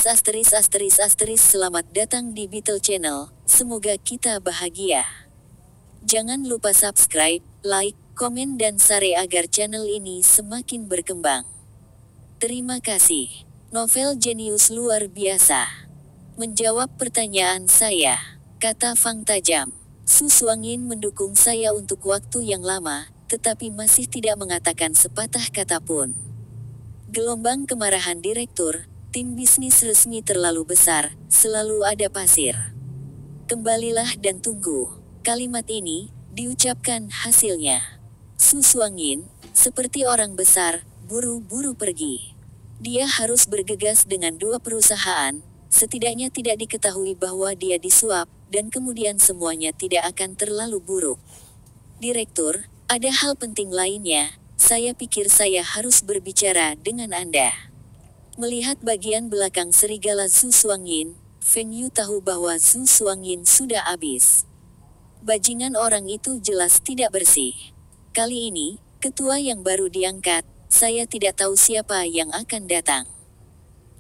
Selamat datang di Beetle Channel, semoga kita bahagia. Jangan lupa subscribe, like, komen dan share agar channel ini semakin berkembang. Terima kasih. Novel jenius luar biasa. Menjawab pertanyaan saya, kata Fang tajam. Su Suangin mendukung saya untuk waktu yang lama, tetapi masih tidak mengatakan sepatah kata pun. Gelombang kemarahan direktur, tim bisnis resmi terlalu besar, selalu ada pasir. Kembalilah dan tunggu. Kalimat ini diucapkan hasilnya. Su Suangin, seperti orang besar, buru-buru pergi. Dia harus bergegas dengan dua perusahaan, setidaknya tidak diketahui bahwa dia disuap, dan kemudian semuanya tidak akan terlalu buruk. Direktur, ada hal penting lainnya, saya pikir saya harus berbicara dengan Anda. Melihat bagian belakang serigala Su Suangin, Feng Yu tahu bahwa Su Suangin sudah habis. Bajingan orang itu jelas tidak bersih. Kali ini, ketua yang baru diangkat, saya tidak tahu siapa yang akan datang.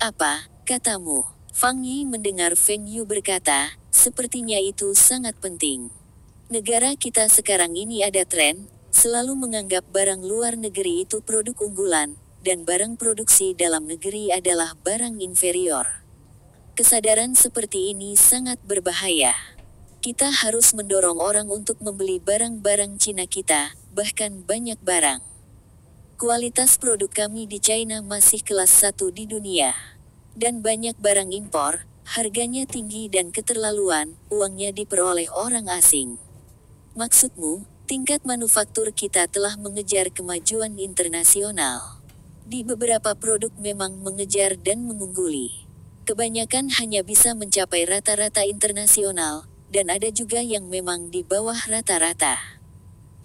Apa, katamu? Fang Yi mendengar Feng Yu berkata, sepertinya itu sangat penting. Negara kita sekarang ini ada tren, selalu menganggap barang luar negeri itu produk unggulan, dan barang produksi dalam negeri adalah barang inferior. Kesadaran seperti ini sangat berbahaya. Kita harus mendorong orang untuk membeli barang-barang Cina kita, bahkan banyak barang. Kualitas produk kami di China masih kelas 1 di dunia. Dan banyak barang impor, harganya tinggi dan keterlaluan, uangnya diperoleh orang asing. Maksudmu, tingkat manufaktur kita telah mengejar kemajuan internasional. Di beberapa produk memang mengejar dan mengungguli. Kebanyakan hanya bisa mencapai rata-rata internasional, dan ada juga yang memang di bawah rata-rata.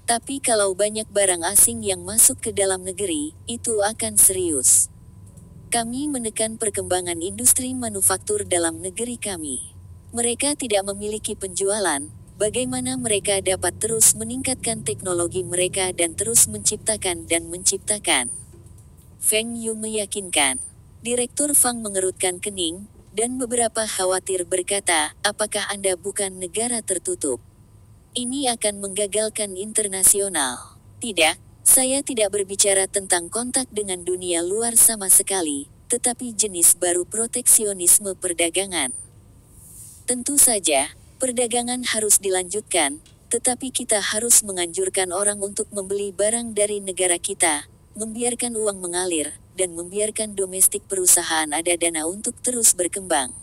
Tapi kalau banyak barang asing yang masuk ke dalam negeri, itu akan serius. Kami menekan perkembangan industri manufaktur dalam negeri kami. Mereka tidak memiliki penjualan, bagaimana mereka dapat terus meningkatkan teknologi mereka dan terus menciptakan dan menciptakan? Feng Yu meyakinkan. Direktur Fang mengerutkan kening, dan beberapa khawatir berkata, apakah Anda bukan negara tertutup? Ini akan menggagalkan internasional. Tidak, saya tidak berbicara tentang kontak dengan dunia luar sama sekali, tetapi jenis baru proteksionisme perdagangan. Tentu saja, perdagangan harus dilanjutkan, tetapi kita harus menganjurkan orang untuk membeli barang dari negara kita, membiarkan uang mengalir, dan membiarkan domestik perusahaan ada dana untuk terus berkembang.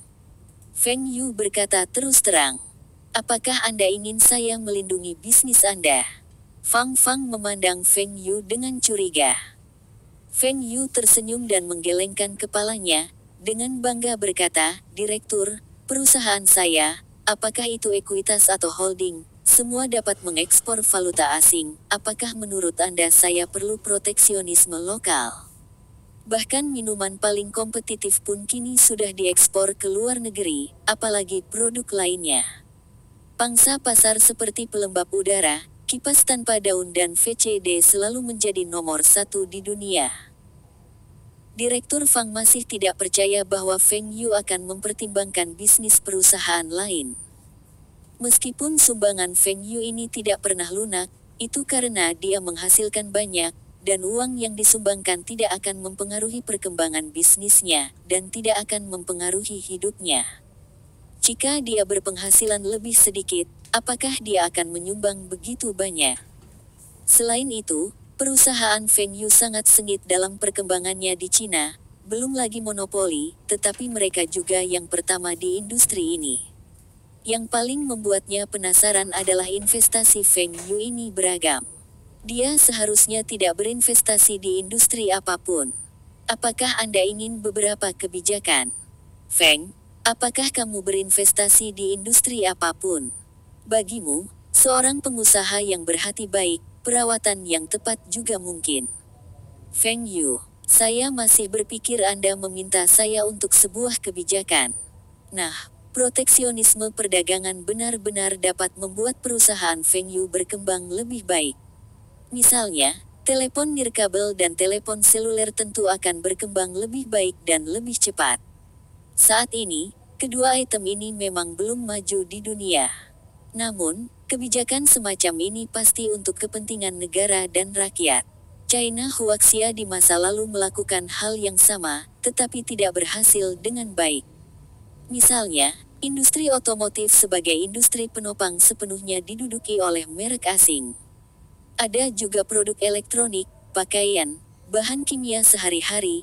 Feng Yu berkata terus terang. Apakah Anda ingin saya melindungi bisnis Anda? Fang memandang Feng Yu dengan curiga. Feng Yu tersenyum dan menggelengkan kepalanya, dengan bangga berkata, Direktur, perusahaan saya, apakah itu ekuitas atau holding, semua dapat mengekspor valuta asing, apakah menurut Anda saya perlu proteksionisme lokal? Bahkan minuman paling kompetitif pun kini sudah diekspor ke luar negeri, apalagi produk lainnya. Pangsa pasar seperti pelembab udara, kipas tanpa daun dan VCD selalu menjadi nomor 1 di dunia. Direktur Fang masih tidak percaya bahwa Feng Yu akan mempertimbangkan bisnis perusahaan lain. Meskipun sumbangan Feng Yu ini tidak pernah lunak, itu karena dia menghasilkan banyak, dan uang yang disumbangkan tidak akan mempengaruhi perkembangan bisnisnya, dan tidak akan mempengaruhi hidupnya. Jika dia berpenghasilan lebih sedikit, apakah dia akan menyumbang begitu banyak? Selain itu, perusahaan Feng Yu sangat sengit dalam perkembangannya di Cina, belum lagi monopoli, tetapi mereka juga yang pertama di industri ini. Yang paling membuatnya penasaran adalah investasi Feng Yu ini beragam. Dia seharusnya tidak berinvestasi di industri apapun. Apakah Anda ingin beberapa kebijakan? Feng, apakah kamu berinvestasi di industri apapun? Bagimu, seorang pengusaha yang berhati baik, perawatan yang tepat juga mungkin. Feng Yu, saya masih berpikir Anda meminta saya untuk sebuah kebijakan. Nah, proteksionisme perdagangan benar-benar dapat membuat perusahaan Feng Yu berkembang lebih baik. Misalnya, telepon nirkabel dan telepon seluler tentu akan berkembang lebih baik dan lebih cepat. Saat ini, kedua item ini memang belum maju di dunia. Namun, kebijakan semacam ini pasti untuk kepentingan negara dan rakyat. China Huaxia di masa lalu melakukan hal yang sama, tetapi tidak berhasil dengan baik. Misalnya, industri otomotif sebagai industri penopang sepenuhnya diduduki oleh merek asing. Ada juga produk elektronik, pakaian, bahan kimia sehari-hari,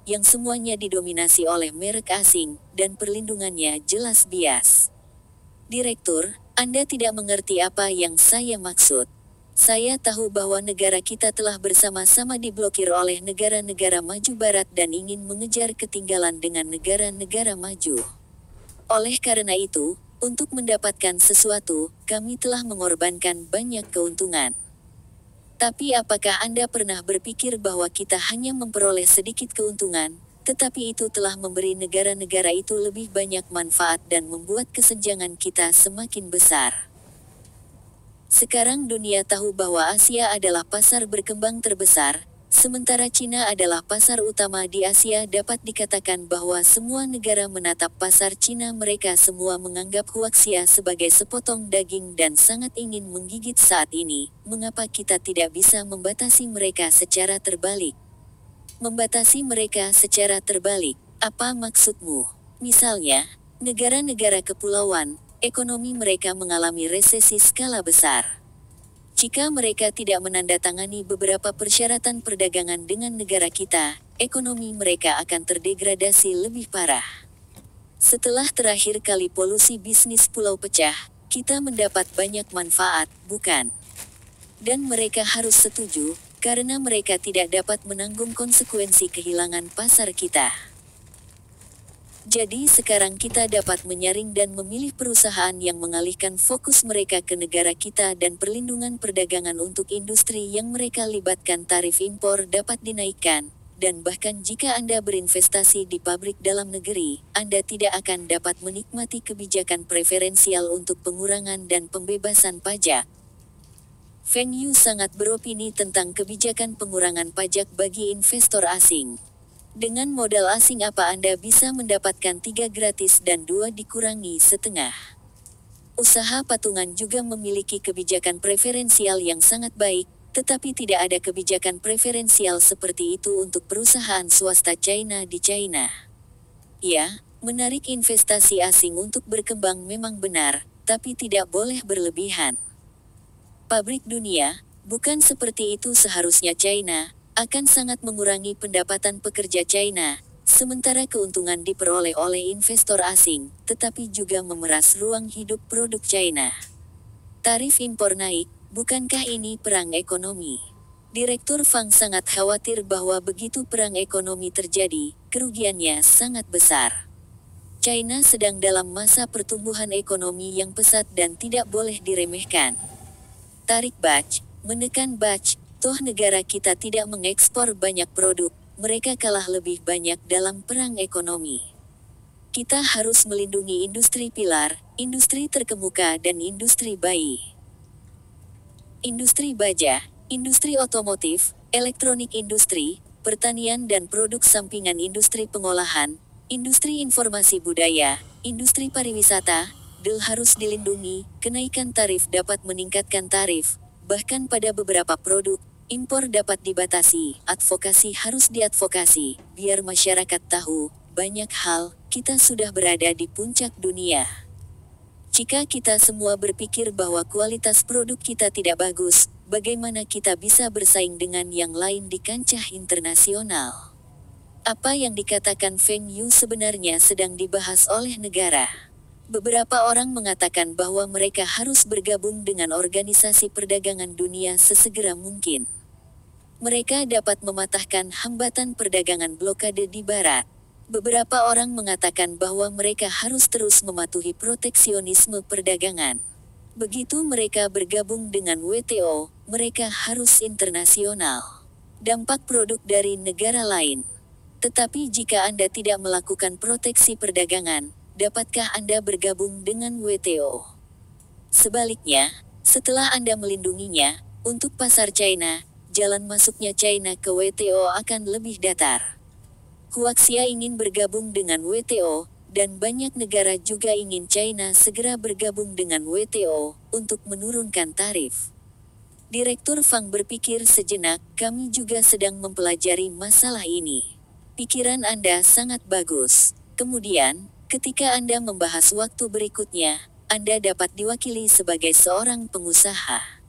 yang semuanya didominasi oleh merek asing, dan perlindungannya jelas bias. Direktur, Anda tidak mengerti apa yang saya maksud. Saya tahu bahwa negara kita telah bersama-sama diblokir oleh negara-negara maju barat dan ingin mengejar ketinggalan dengan negara-negara maju. Oleh karena itu, untuk mendapatkan sesuatu, kami telah mengorbankan banyak keuntungan. Tapi apakah Anda pernah berpikir bahwa kita hanya memperoleh sedikit keuntungan, tetapi itu telah memberi negara-negara itu lebih banyak manfaat dan membuat kesenjangan kita semakin besar? Sekarang dunia tahu bahwa Asia adalah pasar berkembang terbesar, sementara Cina adalah pasar utama di Asia. Dapat dikatakan bahwa semua negara menatap pasar Cina. Mereka semua menganggap Huaxia sebagai sepotong daging dan sangat ingin menggigit saat ini. Mengapa kita tidak bisa membatasi mereka secara terbalik? Membatasi mereka secara terbalik, apa maksudmu? Misalnya, negara-negara kepulauan, ekonomi mereka mengalami resesi skala besar. Jika mereka tidak menandatangani beberapa persyaratan perdagangan dengan negara kita, ekonomi mereka akan terdegradasi lebih parah. Setelah terakhir kali polusi bisnis pulau pecah, kita mendapat banyak manfaat, bukan? Dan mereka harus setuju, karena mereka tidak dapat menanggung konsekuensi kehilangan pasar kita. Jadi sekarang kita dapat menyaring dan memilih perusahaan yang mengalihkan fokus mereka ke negara kita dan perlindungan perdagangan untuk industri yang mereka libatkan. Tarif impor dapat dinaikkan, dan bahkan jika Anda berinvestasi di pabrik dalam negeri, Anda tidak akan dapat menikmati kebijakan preferensial untuk pengurangan dan pembebasan pajak. Feng Yu sangat beropini tentang kebijakan pengurangan pajak bagi investor asing. Dengan modal asing apa Anda bisa mendapatkan 3 gratis dan 2 dikurangi setengah. Usaha patungan juga memiliki kebijakan preferensial yang sangat baik, tetapi tidak ada kebijakan preferensial seperti itu untuk perusahaan swasta China di China. Ya, menarik investasi asing untuk berkembang memang benar, tapi tidak boleh berlebihan. Pabrik dunia, bukan seperti itu seharusnya. China akan sangat mengurangi pendapatan pekerja China, sementara keuntungan diperoleh oleh investor asing, tetapi juga memeras ruang hidup produk China. Tarif impor naik, bukankah ini perang ekonomi? Direktur Fang sangat khawatir bahwa begitu perang ekonomi terjadi, kerugiannya sangat besar. China sedang dalam masa pertumbuhan ekonomi yang pesat dan tidak boleh diremehkan. Tarik batch, menekan batch. Toh negara kita tidak mengekspor banyak produk, mereka kalah lebih banyak dalam perang ekonomi. Kita harus melindungi industri pilar, industri terkemuka dan industri bayi. Industri baja, industri otomotif, elektronik industri, pertanian dan produk sampingan industri pengolahan, industri informasi budaya, industri pariwisata, harus dilindungi. Kenaikan tarif dapat meningkatkan tarif, bahkan pada beberapa produk. Impor dapat dibatasi, advokasi harus diadvokasi, biar masyarakat tahu, banyak hal, kita sudah berada di puncak dunia. Jika kita semua berpikir bahwa kualitas produk kita tidak bagus, bagaimana kita bisa bersaing dengan yang lain di kancah internasional? Apa yang dikatakan Feng Yu sebenarnya sedang dibahas oleh negara. Beberapa orang mengatakan bahwa mereka harus bergabung dengan Organisasi Perdagangan Dunia sesegera mungkin. Mereka dapat mematahkan hambatan perdagangan blokade di barat. Beberapa orang mengatakan bahwa mereka harus terus mematuhi proteksionisme perdagangan. Begitu mereka bergabung dengan WTO, mereka harus internasional. Dampak produk dari negara lain. Tetapi jika Anda tidak melakukan proteksi perdagangan, dapatkah Anda bergabung dengan WTO? Sebaliknya, setelah Anda melindunginya, untuk pasar China, jalan masuknya China ke WTO akan lebih datar. Huaxia ingin bergabung dengan WTO, dan banyak negara juga ingin China segera bergabung dengan WTO untuk menurunkan tarif. Direktur Fang berpikir sejenak, kami juga sedang mempelajari masalah ini. Pikiran Anda sangat bagus. Kemudian, ketika Anda membahas waktu berikutnya, Anda dapat diwakili sebagai seorang pengusaha.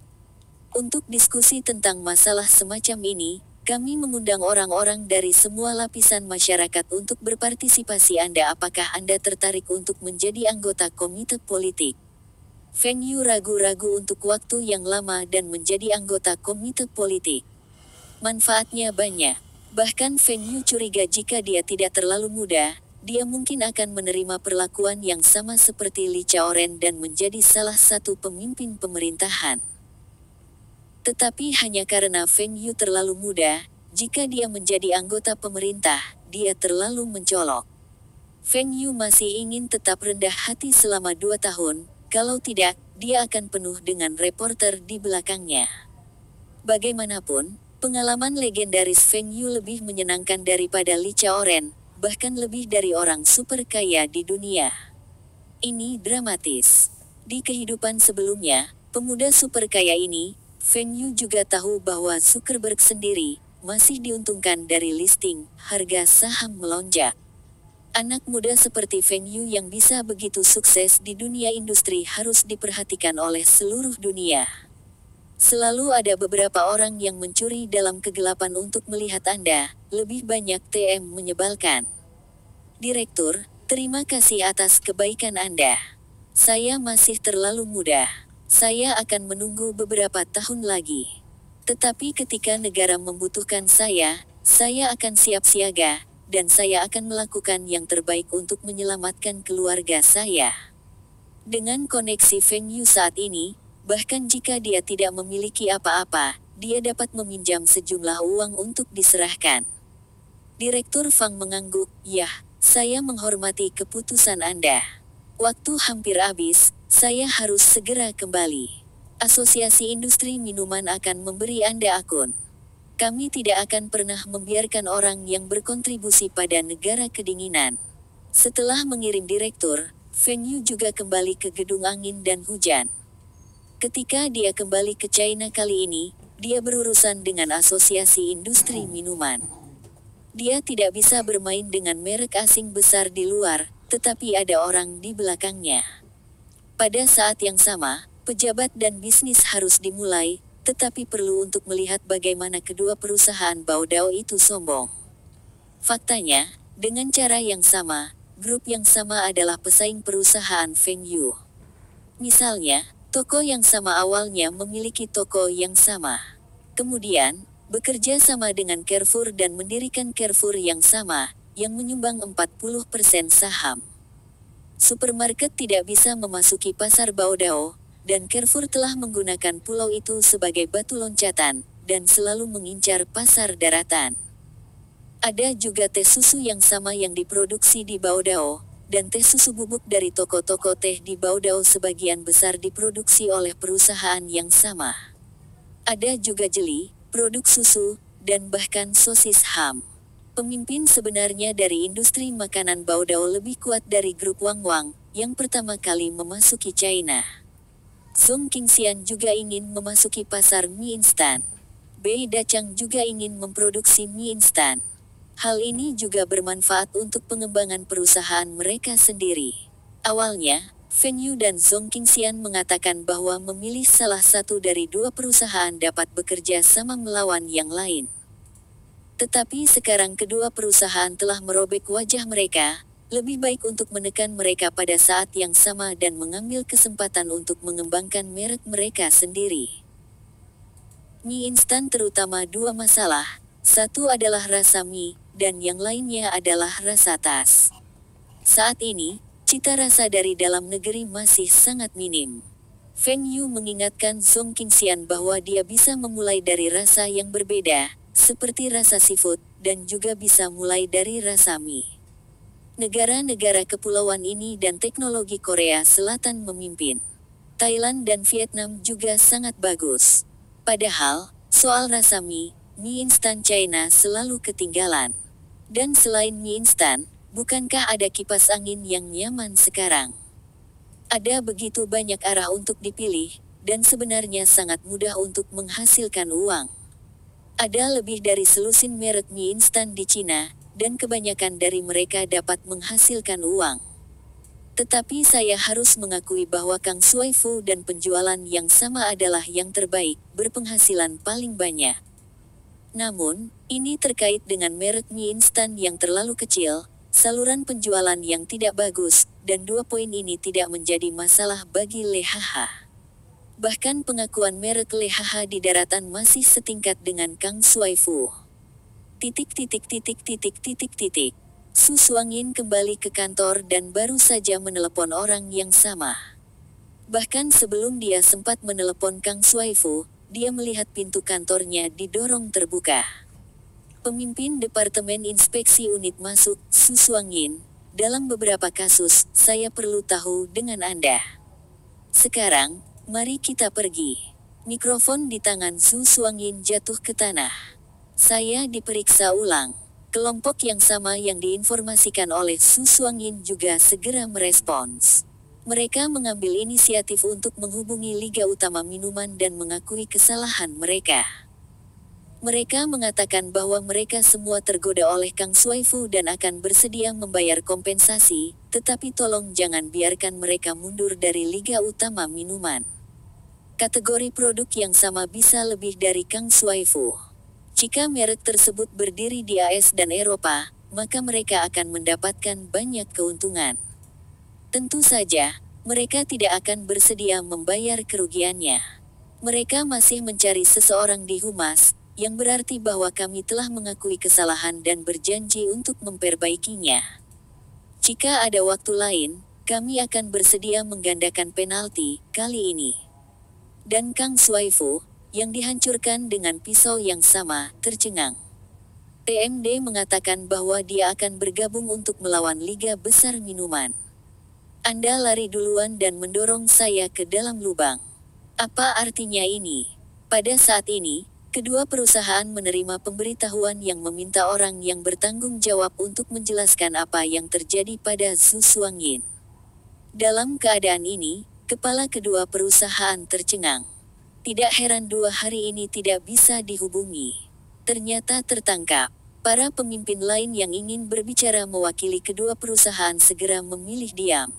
Untuk diskusi tentang masalah semacam ini, kami mengundang orang-orang dari semua lapisan masyarakat untuk berpartisipasi. Apakah Anda tertarik untuk menjadi anggota komite politik? Feng Yu ragu-ragu untuk waktu yang lama dan menjadi anggota komite politik. Manfaatnya banyak. Bahkan Feng Yu curiga jika dia tidak terlalu muda, dia mungkin akan menerima perlakuan yang sama seperti Li Chaoren dan menjadi salah satu pemimpin pemerintahan. Tetapi hanya karena Feng Yu terlalu muda, jika dia menjadi anggota pemerintah, dia terlalu mencolok. Feng Yu masih ingin tetap rendah hati selama 2 tahun, kalau tidak, dia akan penuh dengan reporter di belakangnya. Bagaimanapun, pengalaman legendaris Feng Yu lebih menyenangkan daripada Li Chaoren, bahkan lebih dari orang super kaya di dunia. Ini dramatis. Di kehidupan sebelumnya, pemuda super kaya ini, Feng Yu juga tahu bahwa Zuckerberg sendiri masih diuntungkan dari listing, harga saham melonjak. Anak muda seperti Feng Yu yang bisa begitu sukses di dunia industri harus diperhatikan oleh seluruh dunia. Selalu ada beberapa orang yang mencuri dalam kegelapan untuk melihat Anda, lebih banyak TM menyebalkan. Direktur, terima kasih atas kebaikan Anda. Saya masih terlalu muda. Saya akan menunggu beberapa tahun lagi. Tetapi ketika negara membutuhkan saya akan siap siaga, dan saya akan melakukan yang terbaik untuk menyelamatkan keluarga saya. Dengan koneksi Feng Yu saat ini, bahkan jika dia tidak memiliki apa-apa, dia dapat meminjam sejumlah uang untuk diserahkan. Direktur Fang mengangguk, "Yah, saya menghormati keputusan Anda. Waktu hampir habis, saya harus segera kembali. Asosiasi Industri Minuman akan memberi Anda akun. Kami tidak akan pernah membiarkan orang yang berkontribusi pada negara kedinginan." Setelah mengirim direktur, Feng Yu juga kembali ke gedung angin dan hujan. Ketika dia kembali ke China kali ini, dia berurusan dengan Asosiasi Industri Minuman. Dia tidak bisa bermain dengan merek asing besar di luar, tetapi ada orang di belakangnya. Pada saat yang sama, pejabat dan bisnis harus dimulai, tetapi perlu untuk melihat bagaimana kedua perusahaan Baodao itu sombong. Faktanya, dengan cara yang sama, grup yang sama adalah pesaing perusahaan Feng Yu. Misalnya, toko yang sama awalnya memiliki toko yang sama. Kemudian, bekerja sama dengan Carrefour dan mendirikan Carrefour yang sama, yang menyumbang 40% saham. Supermarket tidak bisa memasuki pasar Baodao, dan Carrefour telah menggunakan pulau itu sebagai batu loncatan, dan selalu mengincar pasar daratan. Ada juga teh susu yang sama yang diproduksi di Baodao, dan teh susu bubuk dari toko-toko teh di Baodao sebagian besar diproduksi oleh perusahaan yang sama. Ada juga jeli, produk susu, dan bahkan sosis ham. Pemimpin sebenarnya dari industri makanan Baodao lebih kuat dari grup Wang Wang, yang pertama kali memasuki China. Zhong Qingxian juga ingin memasuki pasar mie instan. Bei Dachang juga ingin memproduksi mie instan. Hal ini juga bermanfaat untuk pengembangan perusahaan mereka sendiri. Awalnya, Feng Yu dan Zhong Qingxian mengatakan bahwa memilih salah satu dari dua perusahaan dapat bekerja sama melawan yang lain. Tetapi sekarang kedua perusahaan telah merobek wajah mereka, lebih baik untuk menekan mereka pada saat yang sama dan mengambil kesempatan untuk mengembangkan merek mereka sendiri. Mie instan terutama dua masalah, satu adalah rasa mie, dan yang lainnya adalah rasa tas. Saat ini, cita rasa dari dalam negeri masih sangat minim. Feng Yu mengingatkan Zhong Qingxian bahwa dia bisa memulai dari rasa yang berbeda, seperti rasa seafood, dan juga bisa mulai dari rasa mie. Negara-negara kepulauan ini dan teknologi Korea Selatan memimpin. Thailand dan Vietnam juga sangat bagus. Padahal, soal rasa mie instan China selalu ketinggalan. Dan selain mie instan, bukankah ada kipas angin yang nyaman sekarang? Ada begitu banyak arah untuk dipilih, dan sebenarnya sangat mudah untuk menghasilkan uang. Ada lebih dari selusin merek mie instan di Cina, dan kebanyakan dari mereka dapat menghasilkan uang. Tetapi saya harus mengakui bahwa Kang Shui Fu dan penjualan yang sama adalah yang terbaik, berpenghasilan paling banyak. Namun, ini terkait dengan merek mie instan yang terlalu kecil, saluran penjualan yang tidak bagus, dan 2 poin ini tidak menjadi masalah bagi Lehaha. Bahkan pengakuan merek Lehaha di daratan masih setingkat dengan Kang Shui Fu. Su Suangin kembali ke kantor dan baru saja menelepon orang yang sama. Bahkan sebelum dia sempat menelepon Kang Shui Fu, dia melihat pintu kantornya didorong terbuka. Pemimpin Departemen Inspeksi Unit masuk, Su Suangin. Dalam beberapa kasus, saya perlu tahu dengan Anda. Sekarang, mari kita pergi. Mikrofon di tangan Su Suangin jatuh ke tanah. Saya diperiksa ulang. Kelompok yang sama yang diinformasikan oleh Su Suangin juga segera merespons. Mereka mengambil inisiatif untuk menghubungi Liga Utama Minuman dan mengakui kesalahan mereka. Mereka mengatakan bahwa mereka semua tergoda oleh Kang Shui Fu dan akan bersedia membayar kompensasi, tetapi tolong jangan biarkan mereka mundur dari Liga Utama Minuman. Kategori produk yang sama bisa lebih dari Kang Shui Fu. Jika merek tersebut berdiri di AS dan Eropa, maka mereka akan mendapatkan banyak keuntungan. Tentu saja, mereka tidak akan bersedia membayar kerugiannya. Mereka masih mencari seseorang di humas, yang berarti bahwa kami telah mengakui kesalahan dan berjanji untuk memperbaikinya. Jika ada waktu lain, kami akan bersedia menggandakan penalti, kali ini. Dan Kang Shui Fu, yang dihancurkan dengan pisau yang sama, tercengang. TMD mengatakan bahwa dia akan bergabung untuk melawan Liga Besar Minuman. Anda lari duluan dan mendorong saya ke dalam lubang. Apa artinya ini? Pada saat ini, kedua perusahaan menerima pemberitahuan yang meminta orang yang bertanggung jawab untuk menjelaskan apa yang terjadi pada Su Suangin. Dalam keadaan ini, kepala kedua perusahaan tercengang. Tidak heran 2 hari ini tidak bisa dihubungi. Ternyata tertangkap. Para pemimpin lain yang ingin berbicara mewakili kedua perusahaan segera memilih diam.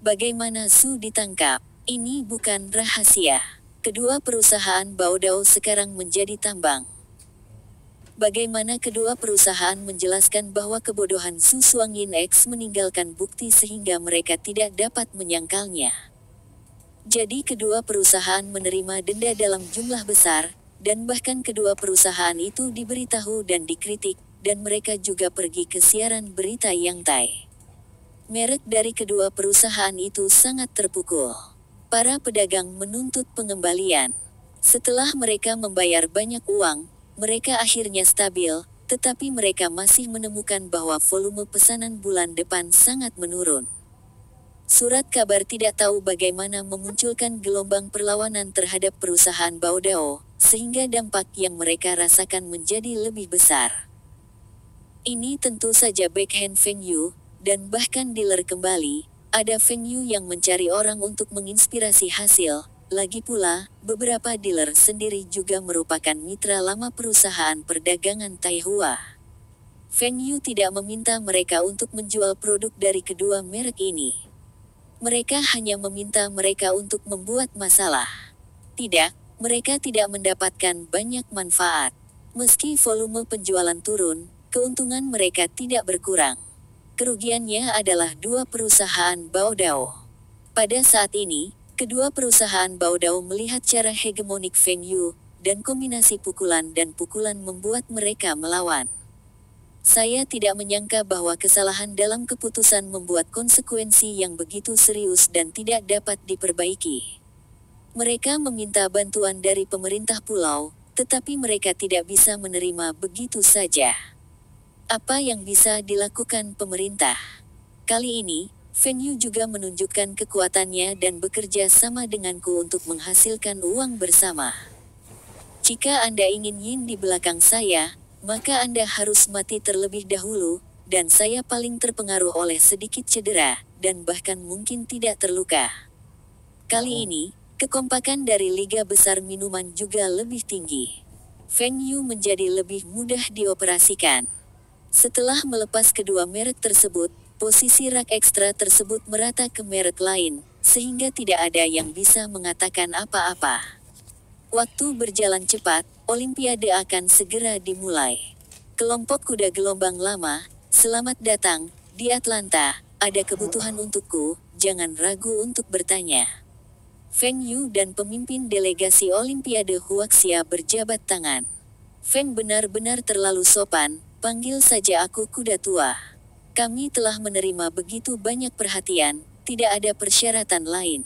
Bagaimana Su ditangkap? Ini bukan rahasia. Kedua perusahaan Baodao sekarang menjadi tambang. Bagaimana kedua perusahaan menjelaskan bahwa kebodohan Su Suangin X meninggalkan bukti sehingga mereka tidak dapat menyangkalnya. Jadi kedua perusahaan menerima denda dalam jumlah besar, dan bahkan kedua perusahaan itu diberitahu dan dikritik, dan mereka juga pergi ke siaran berita yang tai. Merek dari kedua perusahaan itu sangat terpukul. Para pedagang menuntut pengembalian. Setelah mereka membayar banyak uang, mereka akhirnya stabil, tetapi mereka masih menemukan bahwa volume pesanan bulan depan sangat menurun. Surat kabar tidak tahu bagaimana memunculkan gelombang perlawanan terhadap perusahaan Baodao, sehingga dampak yang mereka rasakan menjadi lebih besar. Ini tentu saja backhand Feng Yu, dan bahkan dealer kembali, ada Feng Yu yang mencari orang untuk menginspirasi hasil. Lagi pula, beberapa dealer sendiri juga merupakan mitra lama perusahaan perdagangan Taihua. Feng Yu tidak meminta mereka untuk menjual produk dari kedua merek ini. Mereka hanya meminta mereka untuk membuat masalah. Tidak, mereka tidak mendapatkan banyak manfaat. Meski volume penjualan turun, keuntungan mereka tidak berkurang. Kerugiannya adalah 2 perusahaan Baodao. Pada saat ini, kedua perusahaan Baodao melihat cara hegemonik Feng Yu, dan kombinasi pukulan dan pukulan membuat mereka melawan. Saya tidak menyangka bahwa kesalahan dalam keputusan membuat konsekuensi yang begitu serius dan tidak dapat diperbaiki. Mereka meminta bantuan dari pemerintah pulau, tetapi mereka tidak bisa menerima begitu saja. Apa yang bisa dilakukan pemerintah? Kali ini, Feng Yu juga menunjukkan kekuatannya dan bekerja sama denganku untuk menghasilkan uang bersama. Jika Anda ingin yin di belakang saya, maka Anda harus mati terlebih dahulu, dan saya paling terpengaruh oleh sedikit cedera, dan bahkan mungkin tidak terluka. Kali ini, kekompakan dari Liga Besar Minuman juga lebih tinggi. Feng Yu menjadi lebih mudah dioperasikan. Setelah melepas kedua merek tersebut, posisi rak ekstra tersebut merata ke merek lain, sehingga tidak ada yang bisa mengatakan apa-apa. Waktu berjalan cepat, Olimpiade akan segera dimulai. Kelompok kuda gelombang lama, selamat datang, di Atlanta, ada kebutuhan untukku, jangan ragu untuk bertanya. Feng Yu dan pemimpin delegasi Olimpiade Huaxia berjabat tangan. Feng benar-benar terlalu sopan, panggil saja aku kuda tua. Kami telah menerima begitu banyak perhatian, tidak ada persyaratan lain.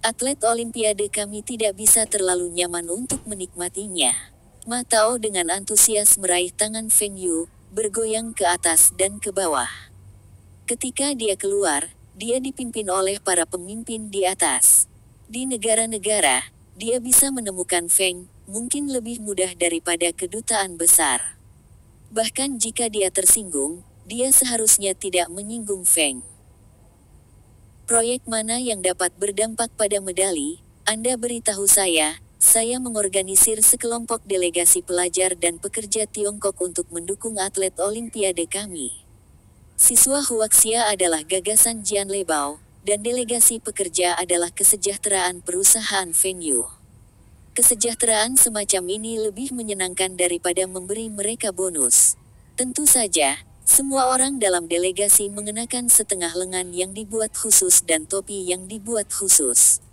Atlet Olimpiade kami tidak bisa terlalu nyaman untuk menikmatinya. Ma Tao dengan antusias meraih tangan Feng Yu, bergoyang ke atas dan ke bawah. Ketika dia keluar, dia dipimpin oleh para pemimpin di atas. Di negara-negara, dia bisa menemukan Feng, mungkin lebih mudah daripada kedutaan besar. Bahkan jika dia tersinggung, dia seharusnya tidak menyinggung Feng. Proyek mana yang dapat berdampak pada medali? Anda beritahu saya mengorganisir sekelompok delegasi pelajar dan pekerja Tiongkok untuk mendukung atlet Olimpiade kami. Siswa Huaxia adalah gagasan Jian Lebao, dan delegasi pekerja adalah kesejahteraan perusahaan Feng Yu. Kesejahteraan semacam ini lebih menyenangkan daripada memberi mereka bonus. Tentu saja, semua orang dalam delegasi mengenakan setengah lengan yang dibuat khusus dan topi yang dibuat khusus.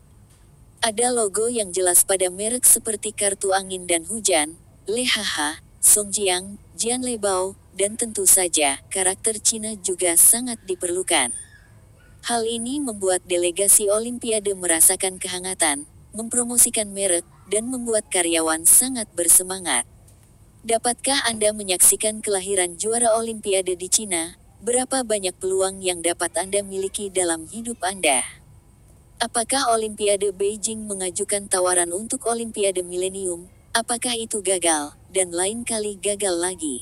Ada logo yang jelas pada merek seperti kartu angin dan hujan, Lehaha, Songjiang, Jian Lebao, dan tentu saja, karakter Cina juga sangat diperlukan. Hal ini membuat delegasi Olimpiade merasakan kehangatan, mempromosikan merek, dan membuat karyawan sangat bersemangat. Dapatkah Anda menyaksikan kelahiran juara Olimpiade di Cina? Berapa banyak peluang yang dapat Anda miliki dalam hidup Anda? Apakah Olimpiade Beijing mengajukan tawaran untuk Olimpiade Milenium? Apakah itu gagal, dan lain kali gagal lagi?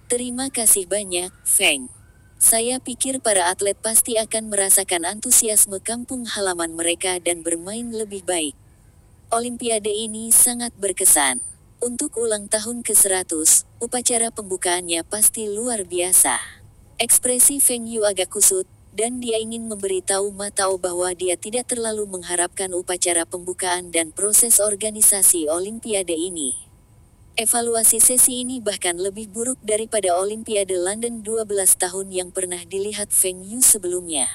Terima kasih banyak, Feng. Saya pikir para atlet pasti akan merasakan antusiasme kampung halaman mereka dan bermain lebih baik. Olimpiade ini sangat berkesan. Untuk ulang tahun ke-100, upacara pembukaannya pasti luar biasa. Ekspresi Feng Yu agak kusut, dan dia ingin memberitahu Ma Tao bahwa dia tidak terlalu mengharapkan upacara pembukaan dan proses organisasi Olimpiade ini. Evaluasi sesi ini bahkan lebih buruk daripada Olimpiade London 12 tahun yang pernah dilihat Feng Yu sebelumnya.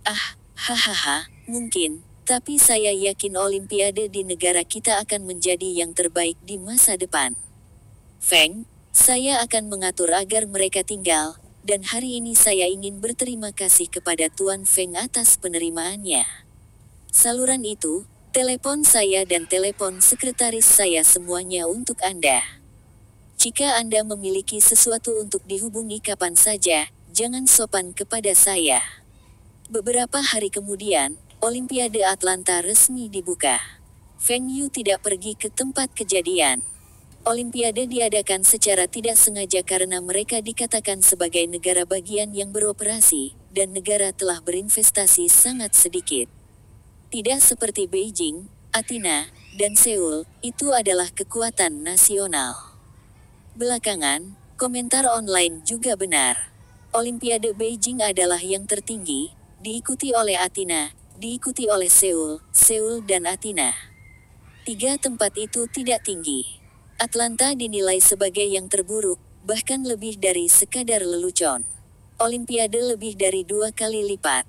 Hahaha, mungkin. Tapi saya yakin Olimpiade di negara kita akan menjadi yang terbaik di masa depan. Feng, saya akan mengatur agar mereka tinggal, dan hari ini saya ingin berterima kasih kepada Tuan Feng atas penerimaannya. Saluran itu, telepon saya dan telepon sekretaris saya semuanya untuk Anda. Jika Anda memiliki sesuatu untuk dihubungi kapan saja, jangan sopan kepada saya. Beberapa hari kemudian, Olimpiade Atlanta resmi dibuka. Feng Yu tidak pergi ke tempat kejadian. Olimpiade diadakan secara tidak sengaja karena mereka dikatakan sebagai negara bagian yang beroperasi, dan negara telah berinvestasi sangat sedikit. Tidak seperti Beijing, Athena, dan Seoul, itu adalah kekuatan nasional. Belakangan, komentar online juga benar. Olimpiade Beijing adalah yang tertinggi, diikuti oleh Athena, diikuti oleh Seoul dan Athena. Tiga tempat itu tidak tinggi. Atlanta dinilai sebagai yang terburuk, bahkan lebih dari sekadar lelucon. Olimpiade lebih dari 2 kali lipat.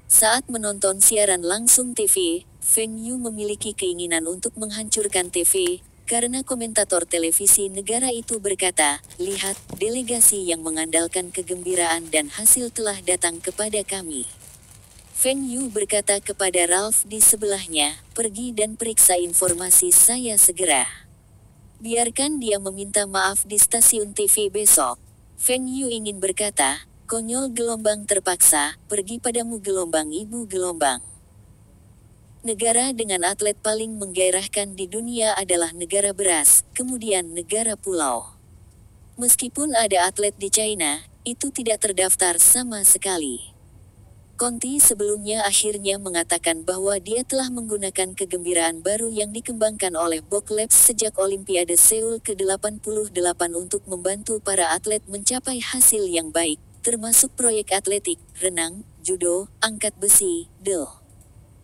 Saat menonton siaran langsung TV, Feng Yu memiliki keinginan untuk menghancurkan TV, karena komentator televisi negara itu berkata, "Lihat, delegasi yang mengandalkan kegembiraan dan hasil telah datang kepada kami." Feng Yu berkata kepada Ralph di sebelahnya, "Pergi dan periksa informasi saya segera. Biarkan dia meminta maaf di stasiun TV besok." Feng Yu ingin berkata, "Konyol gelombang terpaksa, pergi padamu gelombang ibu gelombang." Negara dengan atlet paling menggairahkan di dunia adalah negara beras, kemudian negara pulau. Meskipun ada atlet di China, itu tidak terdaftar sama sekali. Conti sebelumnya akhirnya mengatakan bahwa dia telah menggunakan kegembiraan baru yang dikembangkan oleh Book Labs sejak Olimpiade Seoul ke-88 untuk membantu para atlet mencapai hasil yang baik, termasuk proyek atletik, renang, judo, angkat besi,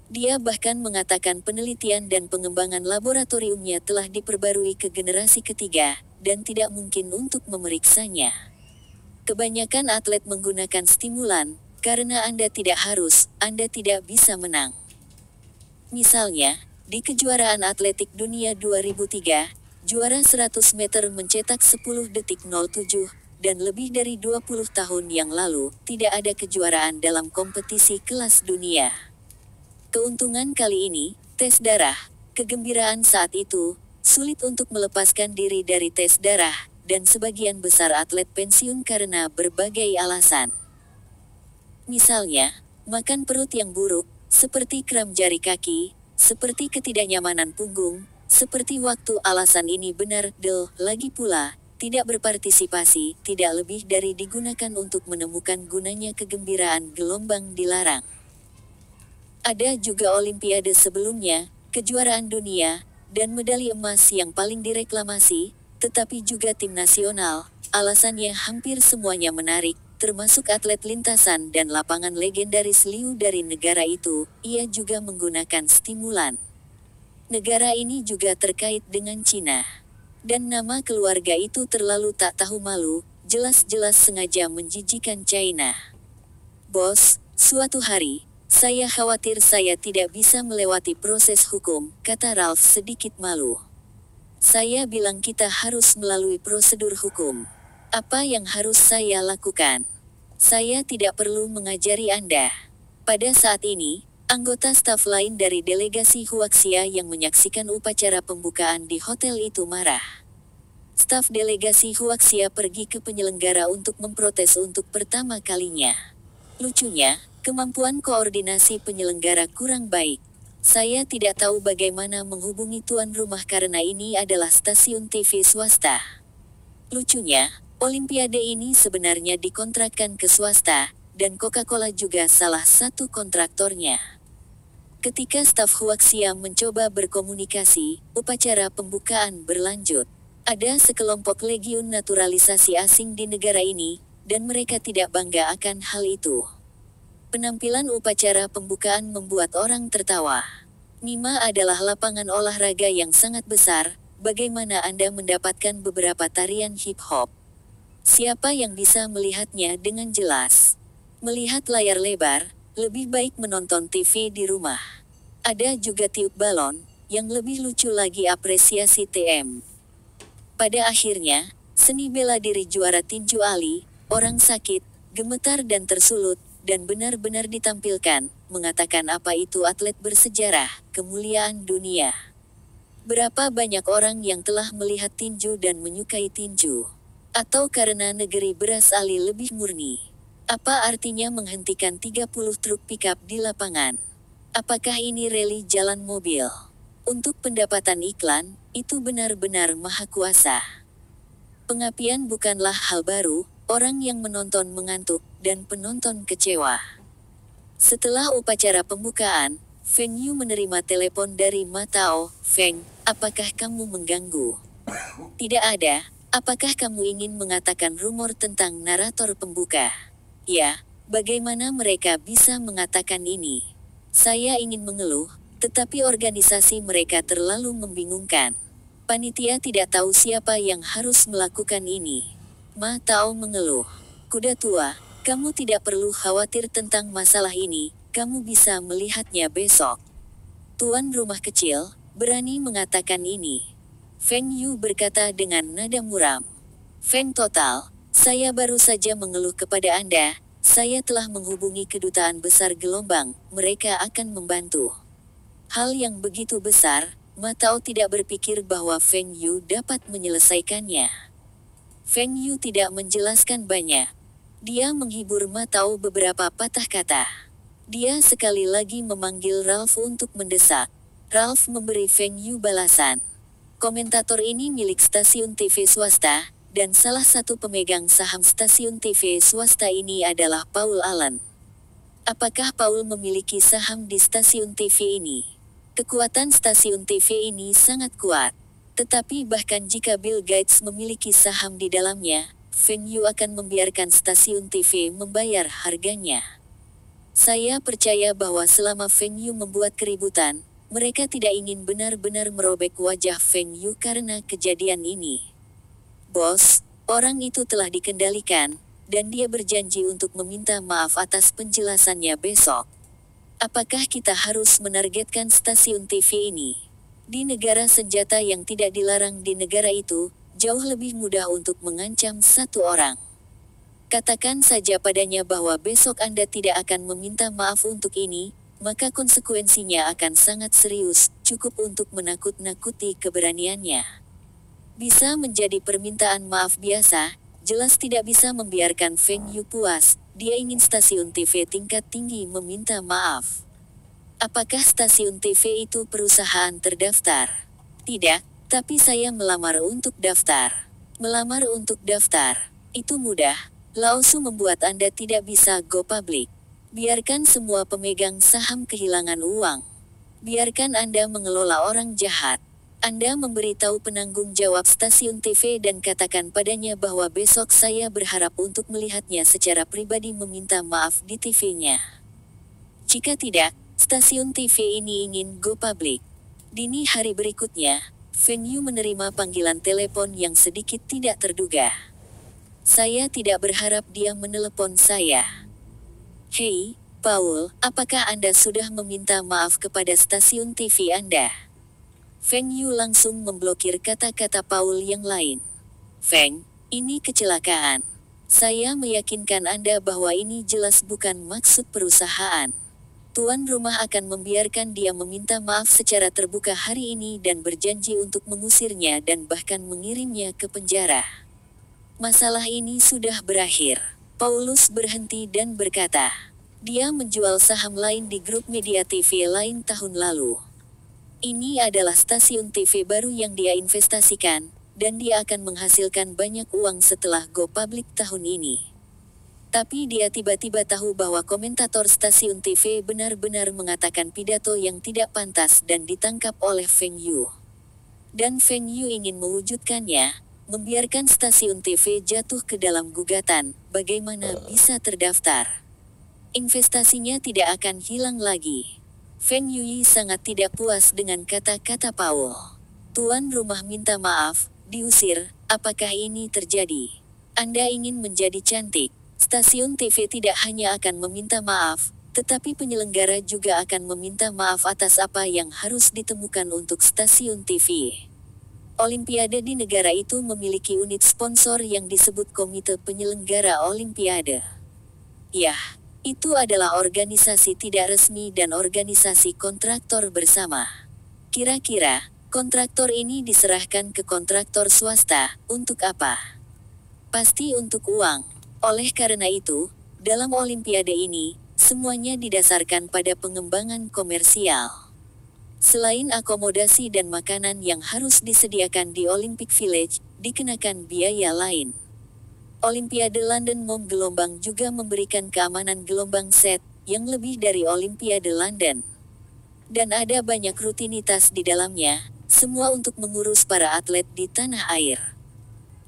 Dia bahkan mengatakan penelitian dan pengembangan laboratoriumnya telah diperbarui ke generasi ketiga, dan tidak mungkin untuk memeriksanya. Kebanyakan atlet menggunakan stimulan, karena Anda tidak bisa menang. Misalnya, di kejuaraan atletik dunia 2003, juara 100 meter mencetak 10:07, dan lebih dari 20 tahun yang lalu, tidak ada kejuaraan dalam kompetisi kelas dunia. Keuntungan kali ini, tes darah, kegembiraan saat itu, sulit untuk melepaskan diri dari tes darah, dan sebagian besar atlet pensiun karena berbagai alasan. Misalnya, makan perut yang buruk, seperti kram jari kaki, seperti ketidaknyamanan punggung, seperti waktu alasan ini benar, lagi pula, tidak berpartisipasi, tidak lebih dari digunakan untuk menemukan gunanya kegembiraan gelombang dilarang. Ada juga olimpiade sebelumnya, kejuaraan dunia, dan medali emas yang paling direklamasi, tetapi juga tim nasional, alasannya hampir semuanya menarik, termasuk atlet lintasan dan lapangan legendaris Liu dari negara itu, ia juga menggunakan stimulan. Negara ini juga terkait dengan Cina. Dan nama keluarga itu terlalu tak tahu malu, jelas-jelas sengaja menjijikan China. Bos, suatu hari, saya khawatir saya tidak bisa melewati proses hukum, kata Ralph sedikit malu. Saya bilang kita harus melalui prosedur hukum. Apa yang harus saya lakukan? Saya tidak perlu mengajari Anda. Pada saat ini, anggota staf lain dari delegasi Huaxia yang menyaksikan upacara pembukaan di hotel itu marah. Staf delegasi Huaxia pergi ke penyelenggara untuk memprotes untuk pertama kalinya. Lucunya, kemampuan koordinasi penyelenggara kurang baik. Saya tidak tahu bagaimana menghubungi tuan rumah karena ini adalah stasiun TV swasta. Lucunya, Olimpiade ini sebenarnya dikontrakkan ke swasta, dan Coca-Cola juga salah satu kontraktornya. Ketika staf Huaxia mencoba berkomunikasi, upacara pembukaan berlanjut. Ada sekelompok legiun naturalisasi asing di negara ini, dan mereka tidak bangga akan hal itu. Penampilan upacara pembukaan membuat orang tertawa. Mima adalah lapangan olahraga yang sangat besar, bagaimana Anda mendapatkan beberapa tarian hip-hop? Siapa yang bisa melihatnya dengan jelas? Melihat layar lebar, lebih baik menonton TV di rumah. Ada juga tiup balon, yang lebih lucu lagi apresiasi TM. Pada akhirnya, seni bela diri juara tinju Ali, orang sakit, gemetar dan tersulut, dan benar-benar ditampilkan, mengatakan apa itu atlet bersejarah, kemuliaan dunia. Berapa banyak orang yang telah melihat tinju dan menyukai tinju? Atau karena negeri beras Ali lebih murni? Apa artinya menghentikan 30 truk pickup di lapangan? Apakah ini rally jalan mobil? Untuk pendapatan iklan, itu benar-benar maha kuasa. Pengapian bukanlah hal baru, orang yang menonton mengantuk, dan penonton kecewa. Setelah upacara pembukaan, Feng Yu menerima telepon dari Ma Tao. Feng, apakah kamu mengganggu? Tidak ada. Apakah kamu ingin mengatakan rumor tentang narator pembuka? Ya, bagaimana mereka bisa mengatakan ini? Saya ingin mengeluh, tetapi organisasi mereka terlalu membingungkan. Panitia tidak tahu siapa yang harus melakukan ini. Ma Tao mengeluh. Kuda tua, kamu tidak perlu khawatir tentang masalah ini, kamu bisa melihatnya besok. Tuan rumah kecil, berani mengatakan ini. Feng Yu berkata dengan nada muram. Feng total, saya baru saja mengeluh kepada Anda, saya telah menghubungi kedutaan besar gelombang, mereka akan membantu. Hal yang begitu besar, Ma Tao tidak berpikir bahwa Feng Yu dapat menyelesaikannya. Feng Yu tidak menjelaskan banyak. Dia menghibur Ma Tao beberapa patah kata. Dia sekali lagi memanggil Ralph untuk mendesak. Ralph memberi Feng Yu balasan. Komentator ini milik stasiun TV swasta, dan salah satu pemegang saham stasiun TV swasta ini adalah Paul Allen. Apakah Paul memiliki saham di stasiun TV ini? Kekuatan stasiun TV ini sangat kuat. Tetapi bahkan jika Bill Gates memiliki saham di dalamnya, Feng Yu akan membiarkan stasiun TV membayar harganya. Saya percaya bahwa selama Feng Yu membuat keributan, mereka tidak ingin benar-benar merobek wajah Feng Yu karena kejadian ini. Bos, orang itu telah dikendalikan, dan dia berjanji untuk meminta maaf atas penjelasannya besok. Apakah kita harus menargetkan stasiun TV ini? Di negara senjata yang tidak dilarang di negara itu, jauh lebih mudah untuk mengancam satu orang. Katakan saja padanya bahwa besok Anda tidak akan meminta maaf untuk ini, maka konsekuensinya akan sangat serius, cukup untuk menakut-nakuti keberaniannya. Bisa menjadi permintaan maaf biasa, jelas tidak bisa membiarkan Feng Yu puas, dia ingin stasiun TV tingkat tinggi meminta maaf. Apakah stasiun TV itu perusahaan terdaftar? Tidak. Tapi saya melamar untuk daftar. Melamar untuk daftar. Itu mudah. Lao-Shu membuat Anda tidak bisa go public. Biarkan semua pemegang saham kehilangan uang. Biarkan Anda mengelola orang jahat. Anda memberitahu penanggung jawab stasiun TV dan katakan padanya bahwa besok saya berharap untuk melihatnya secara pribadi meminta maaf di TV-nya. Jika tidak, stasiun TV ini ingin go public. Dini hari berikutnya, Feng Yu menerima panggilan telepon yang sedikit tidak terduga. Saya tidak berharap dia menelepon saya. Hei, Paul, apakah Anda sudah meminta maaf kepada stasiun TV Anda? Feng Yu langsung memblokir kata-kata Paul yang lain. Feng, ini kecelakaan. Saya meyakinkan Anda bahwa ini jelas bukan maksud perusahaan. Tuan rumah akan membiarkan dia meminta maaf secara terbuka hari ini dan berjanji untuk mengusirnya dan bahkan mengirimnya ke penjara. Masalah ini sudah berakhir. Paulus berhenti dan berkata, dia menjual saham lain di grup media TV lain tahun lalu. Ini adalah stasiun TV baru yang dia investasikan, dan dia akan menghasilkan banyak uang setelah go public tahun ini. Tapi dia tiba-tiba tahu bahwa komentator stasiun TV benar-benar mengatakan pidato yang tidak pantas dan ditangkap oleh Feng Yu. Dan Feng Yu ingin mewujudkannya, membiarkan stasiun TV jatuh ke dalam gugatan, bagaimana bisa terdaftar. Investasinya tidak akan hilang lagi. Feng Yu sangat tidak puas dengan kata-kata Paul. Tuan rumah minta maaf, diusir, apakah ini terjadi? Anda ingin menjadi cantik. Stasiun TV tidak hanya akan meminta maaf, tetapi penyelenggara juga akan meminta maaf atas apa yang harus ditemukan untuk stasiun TV. Olimpiade di negara itu memiliki unit sponsor yang disebut Komite Penyelenggara Olimpiade. Yah, itu adalah organisasi tidak resmi dan organisasi kontraktor bersama. Kira-kira, kontraktor ini diserahkan ke kontraktor swasta, untuk apa? Pasti untuk uang. Oleh karena itu, dalam Olimpiade ini, semuanya didasarkan pada pengembangan komersial. Selain akomodasi dan makanan yang harus disediakan di Olympic Village, dikenakan biaya lain. Olimpiade London Mom gelombang juga memberikan keamanan gelombang set, yang lebih dari Olimpiade London. Dan ada banyak rutinitas di dalamnya, semua untuk mengurus para atlet di tanah air.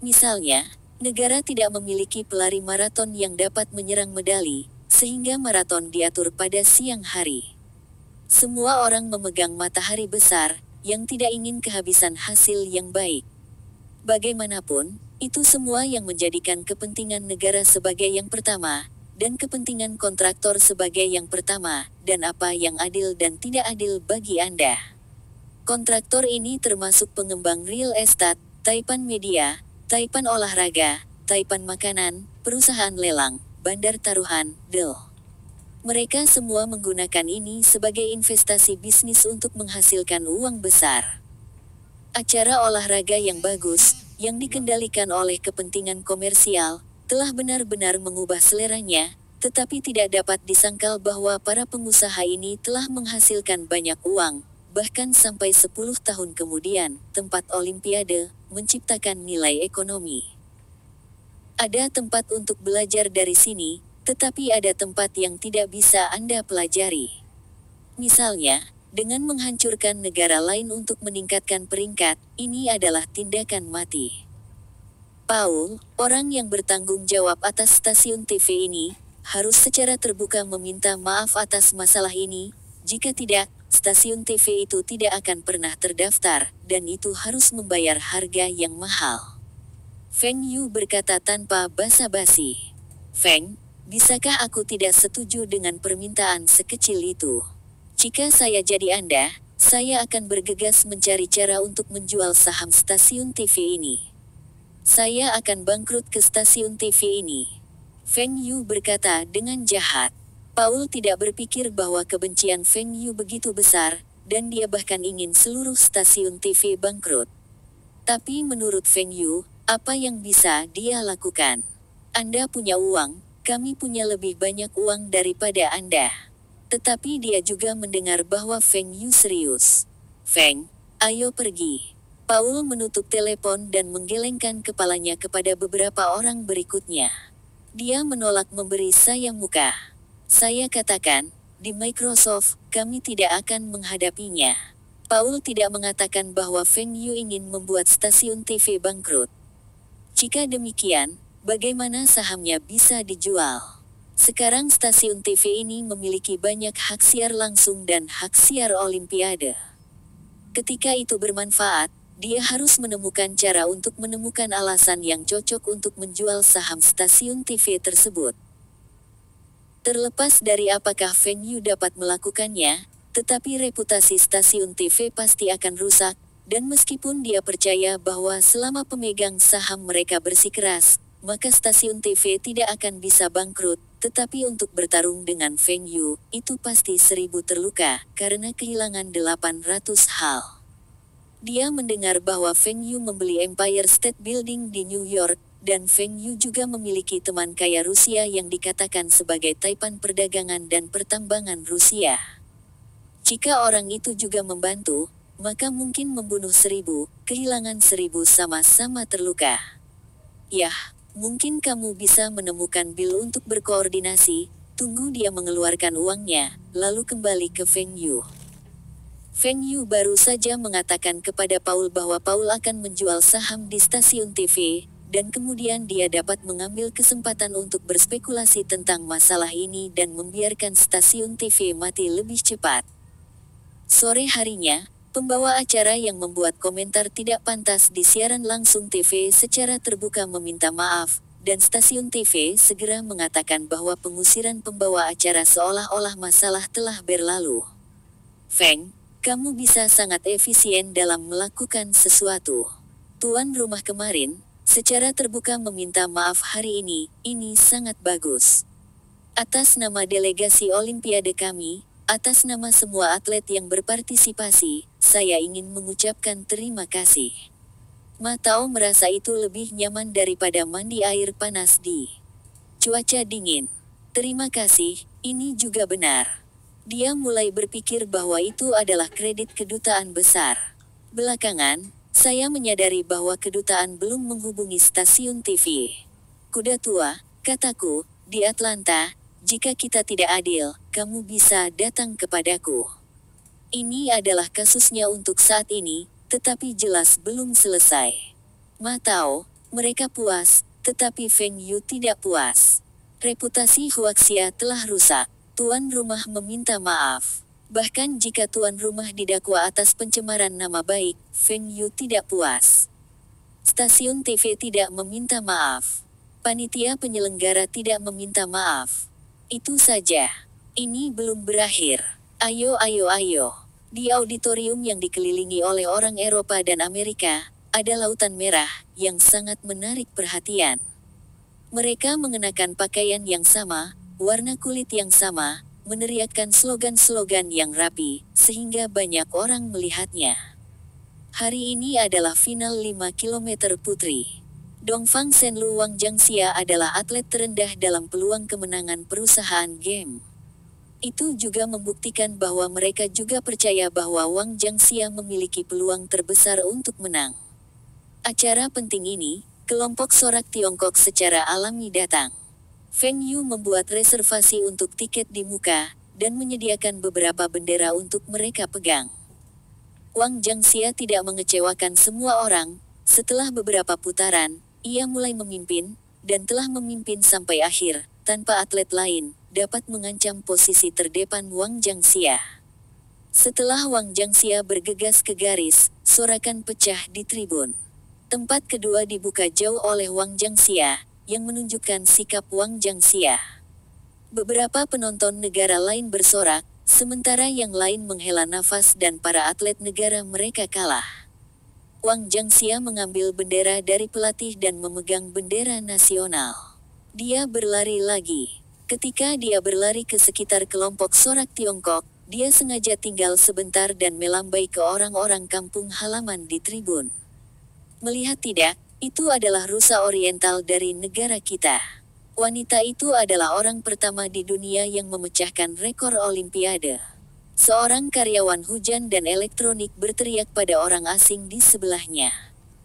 Misalnya, negara tidak memiliki pelari maraton yang dapat menyerang medali, sehingga maraton diatur pada siang hari. Semua orang memegang matahari besar, yang tidak ingin kehabisan hasil yang baik. Bagaimanapun, itu semua yang menjadikan kepentingan negara sebagai yang pertama, dan kepentingan kontraktor sebagai yang pertama, dan apa yang adil dan tidak adil bagi Anda. Kontraktor ini termasuk pengembang real estate, taipan media, taipan olahraga, taipan makanan, perusahaan lelang, bandar taruhan, del. Mereka semua menggunakan ini sebagai investasi bisnis untuk menghasilkan uang besar. Acara olahraga yang bagus, yang dikendalikan oleh kepentingan komersial, telah benar-benar mengubah seleranya, tetapi tidak dapat disangkal bahwa para pengusaha ini telah menghasilkan banyak uang, bahkan sampai 10 tahun kemudian, tempat Olimpiade, menciptakan nilai ekonomi. Ada tempat untuk belajar dari sini, tetapi ada tempat yang tidak bisa Anda pelajari. Misalnya, dengan menghancurkan negara lain untuk meningkatkan peringkat, ini adalah tindakan mati. Paul, orang yang bertanggung jawab atas stasiun TV ini, harus secara terbuka meminta maaf atas masalah ini. Jika tidak, stasiun TV itu tidak akan pernah terdaftar, dan itu harus membayar harga yang mahal. Feng Yu berkata tanpa basa-basi. Feng, bisakah aku tidak setuju dengan permintaan sekecil itu? Jika saya jadi Anda, saya akan bergegas mencari cara untuk menjual saham stasiun TV ini. Saya akan bangkrut ke stasiun TV ini. Feng Yu berkata dengan jahat. Paul tidak berpikir bahwa kebencian Feng Yu begitu besar, dan dia bahkan ingin seluruh stasiun TV bangkrut. Tapi menurut Feng Yu, apa yang bisa dia lakukan? Anda punya uang, kami punya lebih banyak uang daripada Anda. Tetapi dia juga mendengar bahwa Feng Yu serius. Feng, ayo pergi. Paul menutup telepon dan menggelengkan kepalanya kepada beberapa orang berikutnya. Dia menolak memberi saya muka. Saya katakan, di Microsoft, kami tidak akan menghadapinya. Paul tidak mengatakan bahwa Feng Yu ingin membuat stasiun TV bangkrut. Jika demikian, bagaimana sahamnya bisa dijual? Sekarang stasiun TV ini memiliki banyak hak siar langsung dan hak siar Olimpiade. Ketika itu bermanfaat, dia harus menemukan cara untuk menemukan alasan yang cocok untuk menjual saham stasiun TV tersebut. Terlepas dari apakah Feng Yu dapat melakukannya, tetapi reputasi stasiun TV pasti akan rusak, dan meskipun dia percaya bahwa selama pemegang saham mereka bersikeras, maka stasiun TV tidak akan bisa bangkrut, tetapi untuk bertarung dengan Feng Yu, itu pasti 1000 terluka, karena kehilangan 800 hal. Dia mendengar bahwa Feng Yu membeli Empire State Building di New York, dan Feng Yu juga memiliki teman kaya Rusia yang dikatakan sebagai taipan perdagangan dan pertambangan Rusia. Jika orang itu juga membantu, maka mungkin membunuh 1000, kehilangan 1000 sama-sama terluka. Yah, mungkin kamu bisa menemukan Bill untuk berkoordinasi, tunggu dia mengeluarkan uangnya, lalu kembali ke Feng Yu. Feng Yu baru saja mengatakan kepada Paul bahwa Paul akan menjual saham di stasiun TV, dan kemudian dia dapat mengambil kesempatan untuk berspekulasi tentang masalah ini dan membiarkan stasiun TV mati lebih cepat. Sore harinya, pembawa acara yang membuat komentar tidak pantas di siaran langsung TV secara terbuka meminta maaf, dan stasiun TV segera mengatakan bahwa pengusiran pembawa acara seolah-olah masalah telah berlalu. Feng, kamu bisa sangat efisien dalam melakukan sesuatu. Tuan rumah kemarin, secara terbuka meminta maaf hari ini sangat bagus. Atas nama delegasi Olimpiade kami, atas nama semua atlet yang berpartisipasi, saya ingin mengucapkan terima kasih. Ma Tao merasa itu lebih nyaman daripada mandi air panas di cuaca dingin. Terima kasih, ini juga benar. Dia mulai berpikir bahwa itu adalah kredit kedutaan besar. Belakangan, saya menyadari bahwa kedutaan belum menghubungi stasiun TV. Kuda tua, kataku, di Atlanta, jika kita tidak adil, kamu bisa datang kepadaku. Ini adalah kasusnya untuk saat ini, tetapi jelas belum selesai. Ma Tao, mereka puas, tetapi Feng Yu tidak puas. Reputasi Huaxia telah rusak. Tuan rumah meminta maaf. Bahkan jika tuan rumah didakwa atas pencemaran nama baik, Feng Yu tidak puas. Stasiun TV tidak meminta maaf. Panitia penyelenggara tidak meminta maaf. Itu saja. Ini belum berakhir. Ayo. Di auditorium yang dikelilingi oleh orang Eropa dan Amerika, ada lautan merah, yang sangat menarik perhatian. Mereka mengenakan pakaian yang sama, warna kulit yang sama, meneriakkan slogan-slogan yang rapi, sehingga banyak orang melihatnya. Hari ini adalah final 5 km putri. Dongfang Shenlu Wang Jiangxia adalah atlet terendah dalam peluang kemenangan perusahaan game. Itu juga membuktikan bahwa mereka juga percaya bahwa Wang Jiangxia memiliki peluang terbesar untuk menang. Acara penting ini, kelompok sorak Tiongkok secara alami datang. Feng Yu membuat reservasi untuk tiket di muka, dan menyediakan beberapa bendera untuk mereka pegang. Wang Jiangxia tidak mengecewakan semua orang. Setelah beberapa putaran, ia mulai memimpin, dan telah memimpin sampai akhir, tanpa atlet lain dapat mengancam posisi terdepan Wang Jiangxia. Setelah Wang Jiangxia bergegas ke garis, sorakan pecah di tribun. Tempat kedua dibuka jauh oleh Wang Jiangxia, yang menunjukkan sikap Wang Jiangxia. Beberapa penonton negara lain bersorak, sementara yang lain menghela nafas dan para atlet negara mereka kalah. Wang Jiangxia mengambil bendera dari pelatih dan memegang bendera nasional. Dia berlari lagi. Ketika dia berlari ke sekitar kelompok sorak Tiongkok, dia sengaja tinggal sebentar dan melambai ke orang-orang kampung halaman di tribun. Melihat tidak, itu adalah rusa oriental dari negara kita. Wanita itu adalah orang pertama di dunia yang memecahkan rekor Olimpiade. Seorang karyawan hujan dan elektronik berteriak pada orang asing di sebelahnya.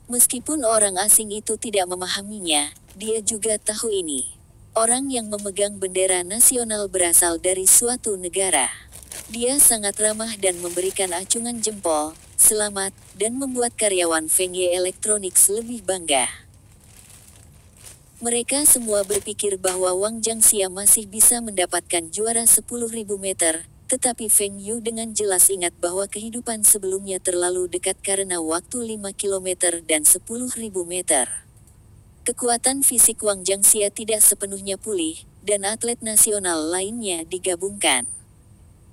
Meskipun orang asing itu tidak memahaminya, dia juga tahu ini. Orang yang memegang bendera nasional berasal dari suatu negara. Dia sangat ramah dan memberikan acungan jempol, selamat, dan membuat karyawan Feng Ye Electronics lebih bangga. Mereka semua berpikir bahwa Wang Jiangxia masih bisa mendapatkan juara 10.000 meter, tetapi Feng Yu dengan jelas ingat bahwa kehidupan sebelumnya terlalu dekat karena waktu 5 km dan 10.000 meter. Kekuatan fisik Wang Jiangxia tidak sepenuhnya pulih, dan atlet nasional lainnya digabungkan.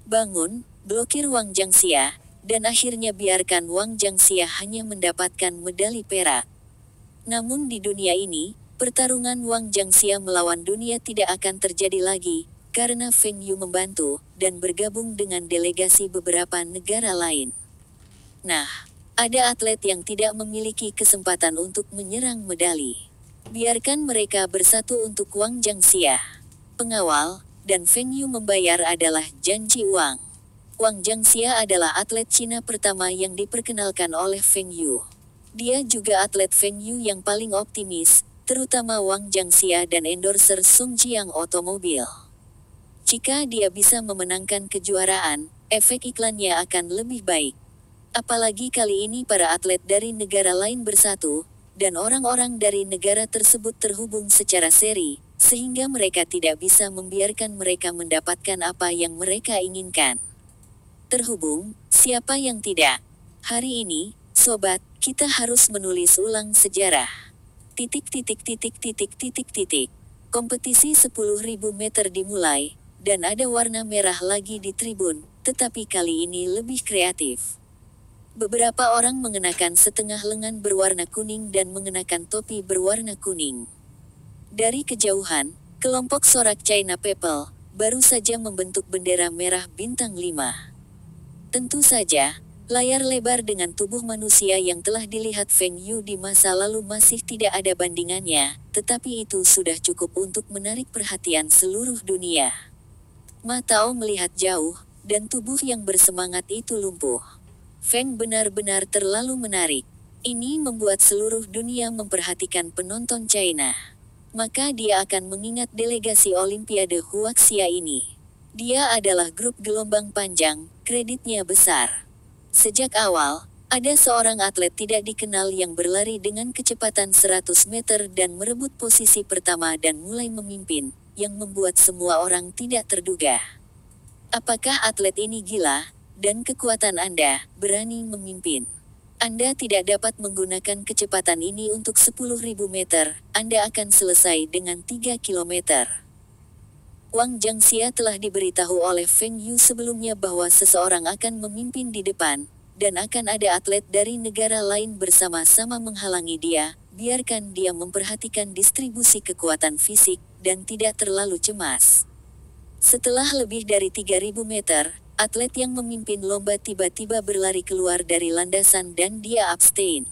Bangun, blokir Wang Jiangxia, dan akhirnya biarkan Wang Jiangxia hanya mendapatkan medali perak. Namun di dunia ini, pertarungan Wang Jiangxia melawan dunia tidak akan terjadi lagi, karena Feng Yu membantu, dan bergabung dengan delegasi beberapa negara lain. Nah, ada atlet yang tidak memiliki kesempatan untuk menyerang medali. Biarkan mereka bersatu untuk Wang Jiangxia. Pengawal, dan Feng Yu membayar adalah janji Wang. Wang Jiangxia adalah atlet Cina pertama yang diperkenalkan oleh Feng Yu. Dia juga atlet Feng Yu yang paling optimis, terutama Wang Jiangxia dan endorser Songjiang Otomobil. Jika dia bisa memenangkan kejuaraan, efek iklannya akan lebih baik. Apalagi kali ini para atlet dari negara lain bersatu, dan orang-orang dari negara tersebut terhubung secara seri, sehingga mereka tidak bisa membiarkan mereka mendapatkan apa yang mereka inginkan. Terhubung, siapa yang tidak? Hari ini, sobat, kita harus menulis ulang sejarah. Kompetisi 10.000 meter dimulai, dan ada warna merah lagi di tribun, tetapi kali ini lebih kreatif. Beberapa orang mengenakan setengah lengan berwarna kuning dan mengenakan topi berwarna kuning. Dari kejauhan, kelompok sorak China People baru saja membentuk bendera merah bintang 5. Tentu saja, layar lebar dengan tubuh manusia yang telah dilihat Feng Yu di masa lalu masih tidak ada bandingannya, tetapi itu sudah cukup untuk menarik perhatian seluruh dunia. Ma Tao melihat jauh, dan tubuh yang bersemangat itu lumpuh. Feng benar-benar terlalu menarik. Ini membuat seluruh dunia memperhatikan penonton China. Maka dia akan mengingat delegasi Olimpiade Huaxia ini. Dia adalah grup gelombang panjang, kreditnya besar. Sejak awal, ada seorang atlet tidak dikenal yang berlari dengan kecepatan 100 meter dan merebut posisi pertama dan mulai memimpin, yang membuat semua orang tidak terduga. Apakah atlet ini gila, dan kekuatan Anda berani memimpin? Anda tidak dapat menggunakan kecepatan ini untuk 10.000 meter, Anda akan selesai dengan 3 kilometer. Wang Jiangxia telah diberitahu oleh Feng Yu sebelumnya bahwa seseorang akan memimpin di depan, dan akan ada atlet dari negara lain bersama-sama menghalangi dia. Biarkan dia memperhatikan distribusi kekuatan fisik, dan tidak terlalu cemas. Setelah lebih dari 3.000 meter, atlet yang memimpin lomba tiba-tiba berlari keluar dari landasan dan dia abstain.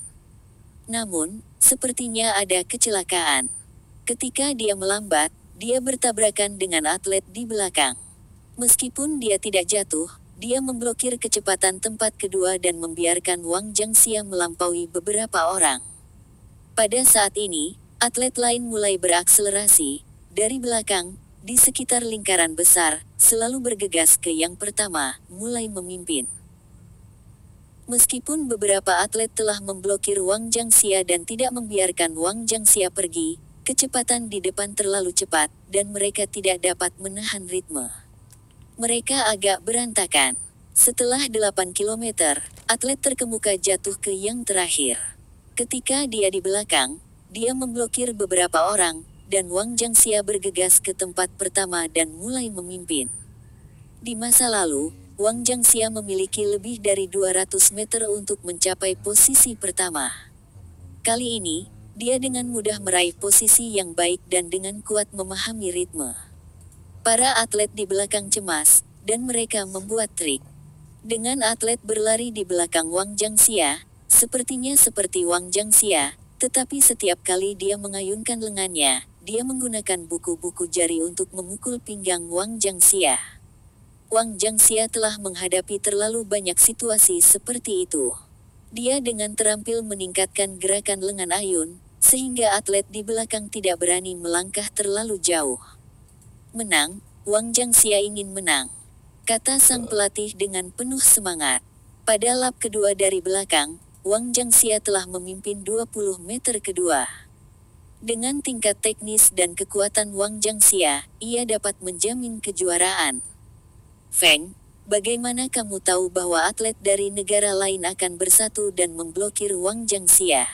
Namun, sepertinya ada kecelakaan. Ketika dia melambat, dia bertabrakan dengan atlet di belakang. Meskipun dia tidak jatuh, dia memblokir kecepatan tempat kedua dan membiarkan Wang Jiangxia melampaui beberapa orang. Pada saat ini, atlet lain mulai berakselerasi dari belakang, di sekitar lingkaran besar, selalu bergegas ke yang pertama, mulai memimpin. Meskipun beberapa atlet telah memblokir Wang Jiangxia dan tidak membiarkan Wang Jiangxia pergi, kecepatan di depan terlalu cepat, dan mereka tidak dapat menahan ritme. Mereka agak berantakan. Setelah 8 kilometer, atlet terkemuka jatuh ke yang terakhir. Ketika dia di belakang, dia memblokir beberapa orang, dan Wang Jiangxia bergegas ke tempat pertama dan mulai memimpin. Di masa lalu, Wang Jiangxia memiliki lebih dari 200 meter untuk mencapai posisi pertama. Kali ini, dia dengan mudah meraih posisi yang baik dan dengan kuat memahami ritme. Para atlet di belakang cemas, dan mereka membuat trik. Dengan atlet berlari di belakang Wang Jiangxia, sepertinya seperti Wang Jiangxia, tetapi setiap kali dia mengayunkan lengannya, dia menggunakan buku-buku jari untuk memukul pinggang Wang Jiangxia. Wang Jiangxia telah menghadapi terlalu banyak situasi seperti itu. Dia dengan terampil meningkatkan gerakan lengan ayun, sehingga atlet di belakang tidak berani melangkah terlalu jauh. Menang, Wang Jiangxia ingin menang, kata sang pelatih dengan penuh semangat. Pada lap kedua dari belakang, Wang Jiangxia telah memimpin 20 meter kedua. Dengan tingkat teknis dan kekuatan Wang Jiangxia, ia dapat menjamin kejuaraan. Feng, bagaimana kamu tahu bahwa atlet dari negara lain akan bersatu dan memblokir Wang Jiangxia?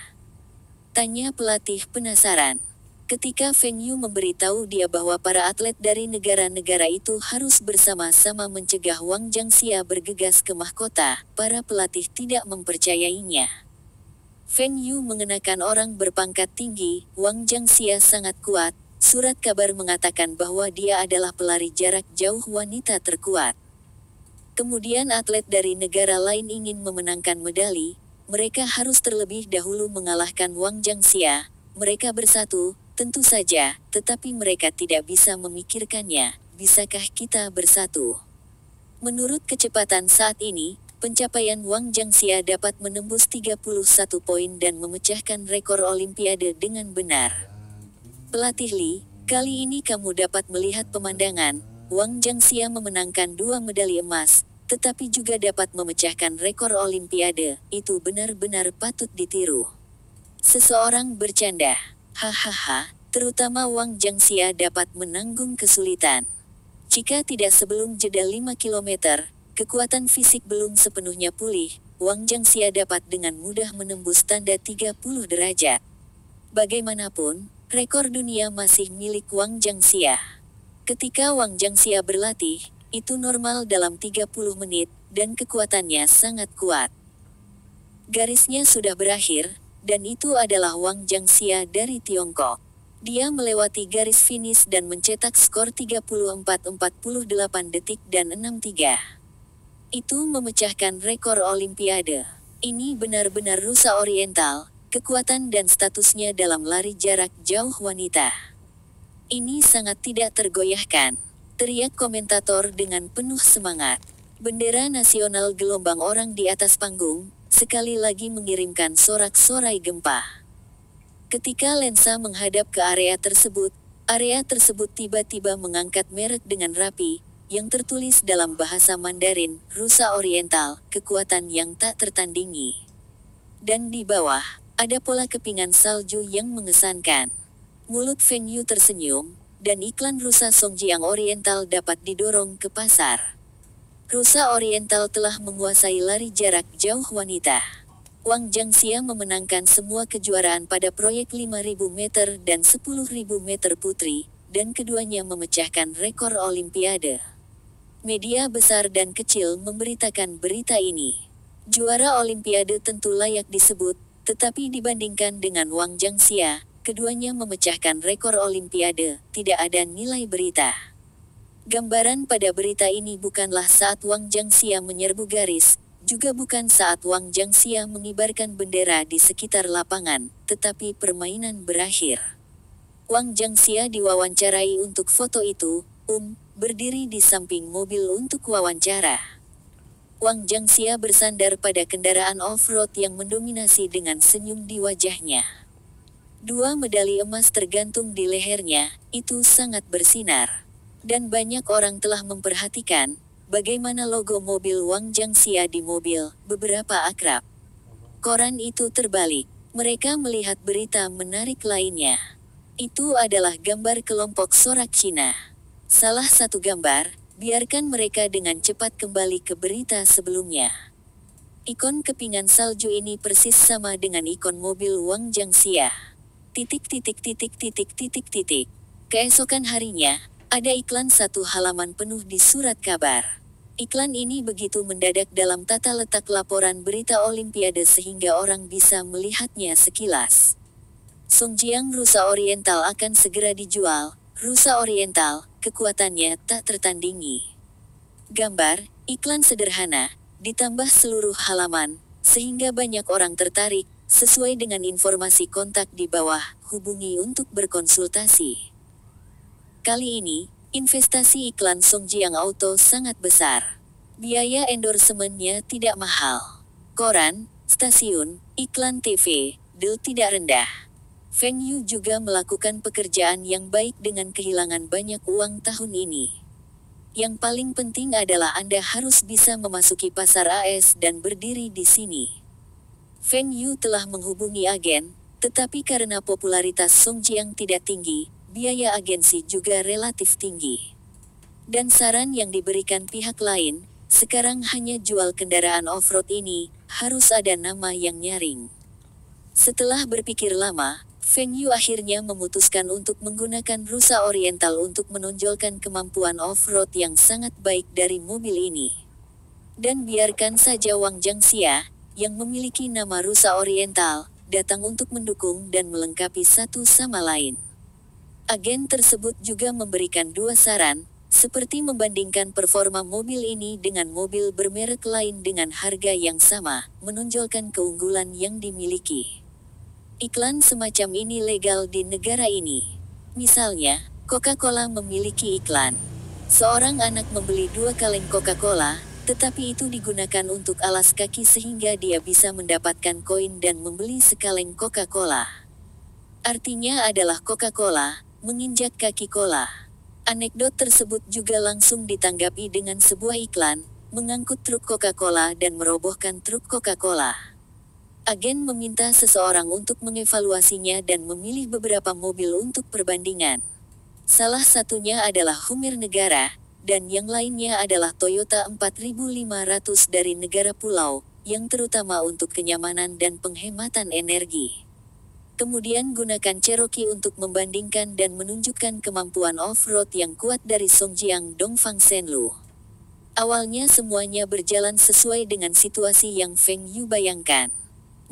Tanya pelatih penasaran. Ketika Feng Yu memberitahu dia bahwa para atlet dari negara-negara itu harus bersama-sama mencegah Wang Jiangxia bergegas ke mahkota, para pelatih tidak mempercayainya. Feng Yu mengenakan orang berpangkat tinggi, Wang Jiangxia sangat kuat. Surat kabar mengatakan bahwa dia adalah pelari jarak jauh wanita terkuat. Kemudian atlet dari negara lain ingin memenangkan medali, mereka harus terlebih dahulu mengalahkan Wang Jiangxia. Mereka bersatu, tentu saja, tetapi mereka tidak bisa memikirkannya, bisakah kita bersatu? Menurut kecepatan saat ini, pencapaian Wang Jiangxia dapat menembus 31 poin dan memecahkan rekor Olimpiade dengan benar. Pelatih Li, kali ini kamu dapat melihat pemandangan, Wang Jiangxia memenangkan 2 medali emas, tetapi juga dapat memecahkan rekor Olimpiade, itu benar-benar patut ditiru. Seseorang bercanda, hahaha, terutama Wang Jiangxia dapat menanggung kesulitan. Jika tidak sebelum jeda 5 km, kekuatan fisik belum sepenuhnya pulih, Wang Jiangxia dapat dengan mudah menembus tanda 30 derajat. Bagaimanapun, rekor dunia masih milik Wang Jiangxia. Ketika Wang Jiangxia berlatih, itu normal dalam 30 menit, dan kekuatannya sangat kuat. Garisnya sudah berakhir, dan itu adalah Wang Jiangxia dari Tiongkok. Dia melewati garis finish dan mencetak skor 34:48 detik dan 63. Itu memecahkan rekor Olimpiade. Ini benar-benar rusa oriental, kekuatan dan statusnya dalam lari jarak jauh wanita. Ini sangat tidak tergoyahkan, teriak komentator dengan penuh semangat. Bendera nasional gelombang orang di atas panggung, sekali lagi mengirimkan sorak-sorai gempa. Ketika lensa menghadap ke area tersebut tiba-tiba mengangkat merek dengan rapi, yang tertulis dalam bahasa Mandarin, Rusa Oriental, kekuatan yang tak tertandingi. Dan di bawah, ada pola kepingan salju yang mengesankan. Mulut Feng Yu tersenyum, dan iklan rusa Songjiang Oriental dapat didorong ke pasar. Rusa Oriental telah menguasai lari jarak jauh wanita. Wang Jiangxia memenangkan semua kejuaraan pada proyek 5.000 meter dan 10.000 meter putri, dan keduanya memecahkan rekor Olimpiade. Media besar dan kecil memberitakan berita ini. Juara Olimpiade tentu layak disebut, tetapi dibandingkan dengan Wang Jiangxia, keduanya memecahkan rekor Olimpiade, tidak ada nilai berita. Gambaran pada berita ini bukanlah saat Wang Jiangxia menyerbu garis, juga bukan saat Wang Jiangxia mengibarkan bendera di sekitar lapangan, tetapi permainan berakhir. Wang Jiangxia diwawancarai untuk foto itu, berdiri di samping mobil untuk wawancara. Wang Jiangxia bersandar pada kendaraan off-road yang mendominasi dengan senyum di wajahnya. 2 medali emas tergantung di lehernya, itu sangat bersinar. Dan banyak orang telah memperhatikan, bagaimana logo mobil Wang Jiangxia di mobil, beberapa akrab. Koran itu terbalik. Mereka melihat berita menarik lainnya. Itu adalah gambar kelompok sorak Cina. Salah satu gambar, biarkan mereka dengan cepat kembali ke berita sebelumnya. Ikon kepingan salju ini persis sama dengan ikon mobil Wang Jiangxia. Keesokan harinya, ada iklan satu halaman penuh di surat kabar. Iklan ini begitu mendadak dalam tata letak laporan berita Olimpiade sehingga orang bisa melihatnya sekilas. Songjiang rusa oriental akan segera dijual. Rusa oriental, kekuatannya tak tertandingi. Gambar, iklan sederhana, ditambah seluruh halaman, sehingga banyak orang tertarik. Sesuai dengan informasi kontak di bawah, hubungi untuk berkonsultasi. Kali ini, investasi iklan Songjiang Auto sangat besar. Biaya endorsementnya tidak mahal. Koran, stasiun, iklan TV, deal tidak rendah. Feng Yu juga melakukan pekerjaan yang baik dengan kehilangan banyak uang tahun ini. Yang paling penting adalah Anda harus bisa memasuki pasar AS dan berdiri di sini. Feng Yu telah menghubungi agen, tetapi karena popularitas Songjiang tidak tinggi, biaya agensi juga relatif tinggi. Dan saran yang diberikan pihak lain, sekarang hanya jual kendaraan off-road ini, harus ada nama yang nyaring. Setelah berpikir lama, Feng Yu akhirnya memutuskan untuk menggunakan rusa oriental untuk menonjolkan kemampuan off-road yang sangat baik dari mobil ini. Dan biarkan saja Wang Jiangxia, yang memiliki nama rusa oriental, datang untuk mendukung dan melengkapi satu sama lain. Agen tersebut juga memberikan 2 saran, seperti membandingkan performa mobil ini dengan mobil bermerek lain dengan harga yang sama, menonjolkan keunggulan yang dimiliki. Iklan semacam ini legal di negara ini. Misalnya, Coca-Cola memiliki iklan. Seorang anak membeli 2 kaleng Coca-Cola, tetapi itu digunakan untuk alas kaki sehingga dia bisa mendapatkan koin dan membeli sekaleng Coca-Cola. Artinya adalah Coca-Cola menginjak kaki cola. Anekdot tersebut juga langsung ditanggapi dengan sebuah iklan, mengangkut truk Coca-Cola dan merobohkan truk Coca-Cola. Agen meminta seseorang untuk mengevaluasinya dan memilih beberapa mobil untuk perbandingan. Salah satunya adalah Hummer negara, dan yang lainnya adalah Toyota 4500 dari negara pulau, yang terutama untuk kenyamanan dan penghematan energi. Kemudian gunakan Cherokee untuk membandingkan dan menunjukkan kemampuan off-road yang kuat dari Songjiang Dongfang Shenlu. Awalnya semuanya berjalan sesuai dengan situasi yang Feng Yu bayangkan.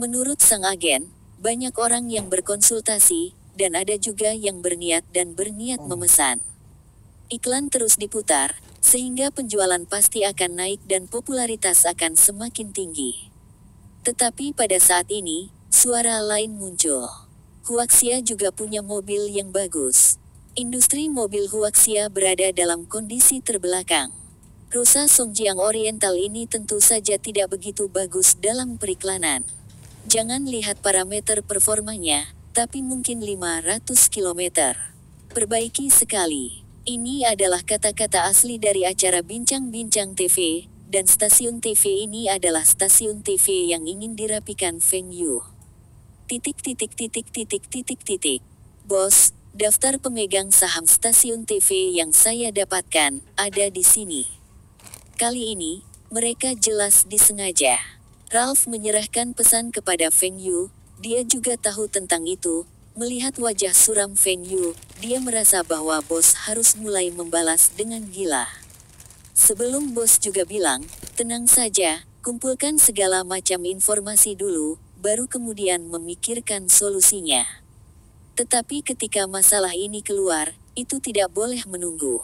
Menurut sang agen, banyak orang yang berkonsultasi, dan ada juga yang berniat memesan. Iklan terus diputar, sehingga penjualan pasti akan naik dan popularitas akan semakin tinggi. Tetapi pada saat ini, suara lain muncul. Huaxia juga punya mobil yang bagus. Industri mobil Huaxia berada dalam kondisi terbelakang. Rusa Songjiang Oriental ini tentu saja tidak begitu bagus dalam periklanan. Jangan lihat parameter performanya, tapi mungkin 500 km. Perbaiki sekali. Ini adalah kata-kata asli dari acara Bincang-Bincang TV, dan stasiun TV ini adalah stasiun TV yang ingin dirapikan Feng Yu. Bos, daftar pemegang saham stasiun TV yang saya dapatkan, ada di sini. Kali ini, mereka jelas disengaja. Ralph menyerahkan pesan kepada Feng Yu, dia juga tahu tentang itu. Melihat wajah suram Feng Yu, dia merasa bahwa bos harus mulai membalas dengan gila. Sebelum bos juga bilang, tenang saja, kumpulkan segala macam informasi dulu, baru kemudian memikirkan solusinya. Tetapi ketika masalah ini keluar, itu tidak boleh menunggu.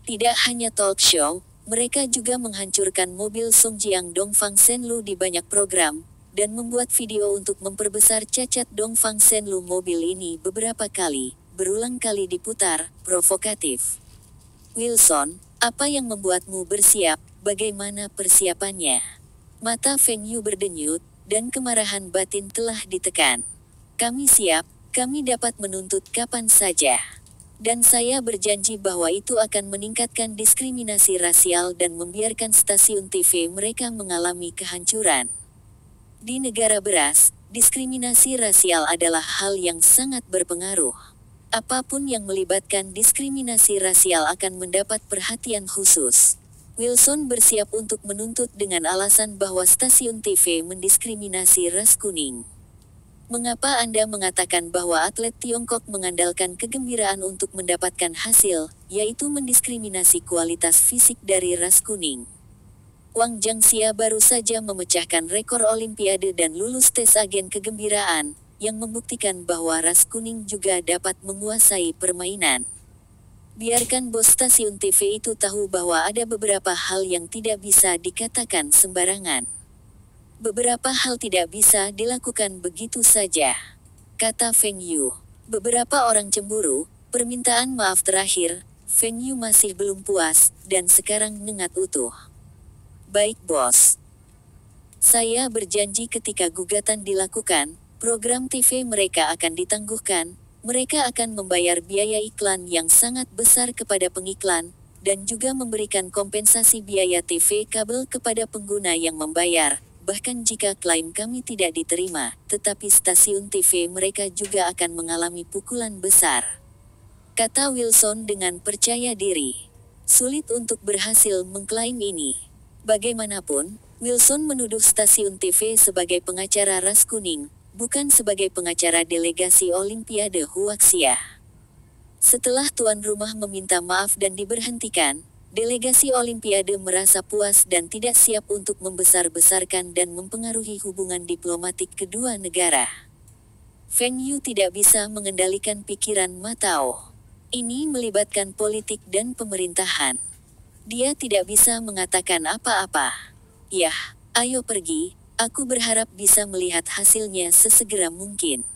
Tidak hanya talk show, mereka juga menghancurkan mobil Songjiang Dongfang Shenlu di banyak program, dan membuat video untuk memperbesar cacat Dongfang Shenlu mobil ini beberapa kali, berulang kali diputar, provokatif. Wilson, apa yang membuatmu bersiap, bagaimana persiapannya? Mata Feng Yu berdenyut, dan kemarahan batin telah ditekan. Kami siap, kami dapat menuntut kapan saja. Dan saya berjanji bahwa itu akan meningkatkan diskriminasi rasial dan membiarkan stasiun TV mereka mengalami kehancuran. Di negara beras, diskriminasi rasial adalah hal yang sangat berpengaruh. Apapun yang melibatkan diskriminasi rasial akan mendapat perhatian khusus. Wilson bersiap untuk menuntut dengan alasan bahwa stasiun TV mendiskriminasi ras kuning. Mengapa Anda mengatakan bahwa atlet Tiongkok mengandalkan kegembiraan untuk mendapatkan hasil, yaitu mendiskriminasi kualitas fisik dari ras kuning? Wang Jiangxia baru saja memecahkan rekor Olimpiade dan lulus tes agen kegembiraan, yang membuktikan bahwa ras kuning juga dapat menguasai permainan. Biarkan bos stasiun TV itu tahu bahwa ada beberapa hal yang tidak bisa dikatakan sembarangan. Beberapa hal tidak bisa dilakukan begitu saja, kata Feng Yu. Beberapa orang cemburu, permintaan maaf terakhir, Feng Yu masih belum puas, dan sekarang nengat utuh. Baik bos. Saya berjanji ketika gugatan dilakukan, program TV mereka akan ditangguhkan, mereka akan membayar biaya iklan yang sangat besar kepada pengiklan, dan juga memberikan kompensasi biaya TV kabel kepada pengguna yang membayar. Bahkan jika klaim kami tidak diterima, tetapi stasiun TV mereka juga akan mengalami pukulan besar. Kata Wilson dengan percaya diri. Sulit untuk berhasil mengklaim ini. Bagaimanapun, Wilson menuduh stasiun TV sebagai pengacara ras kuning, bukan sebagai pengacara delegasi Olimpiade Huaxia. Setelah tuan rumah meminta maaf dan diberhentikan, delegasi Olimpiade merasa puas dan tidak siap untuk membesar-besarkan dan mempengaruhi hubungan diplomatik kedua negara. Feng Yu tidak bisa mengendalikan pikiran Ma Tao. Ini melibatkan politik dan pemerintahan. Dia tidak bisa mengatakan apa-apa. Yah, ayo pergi, aku berharap bisa melihat hasilnya sesegera mungkin.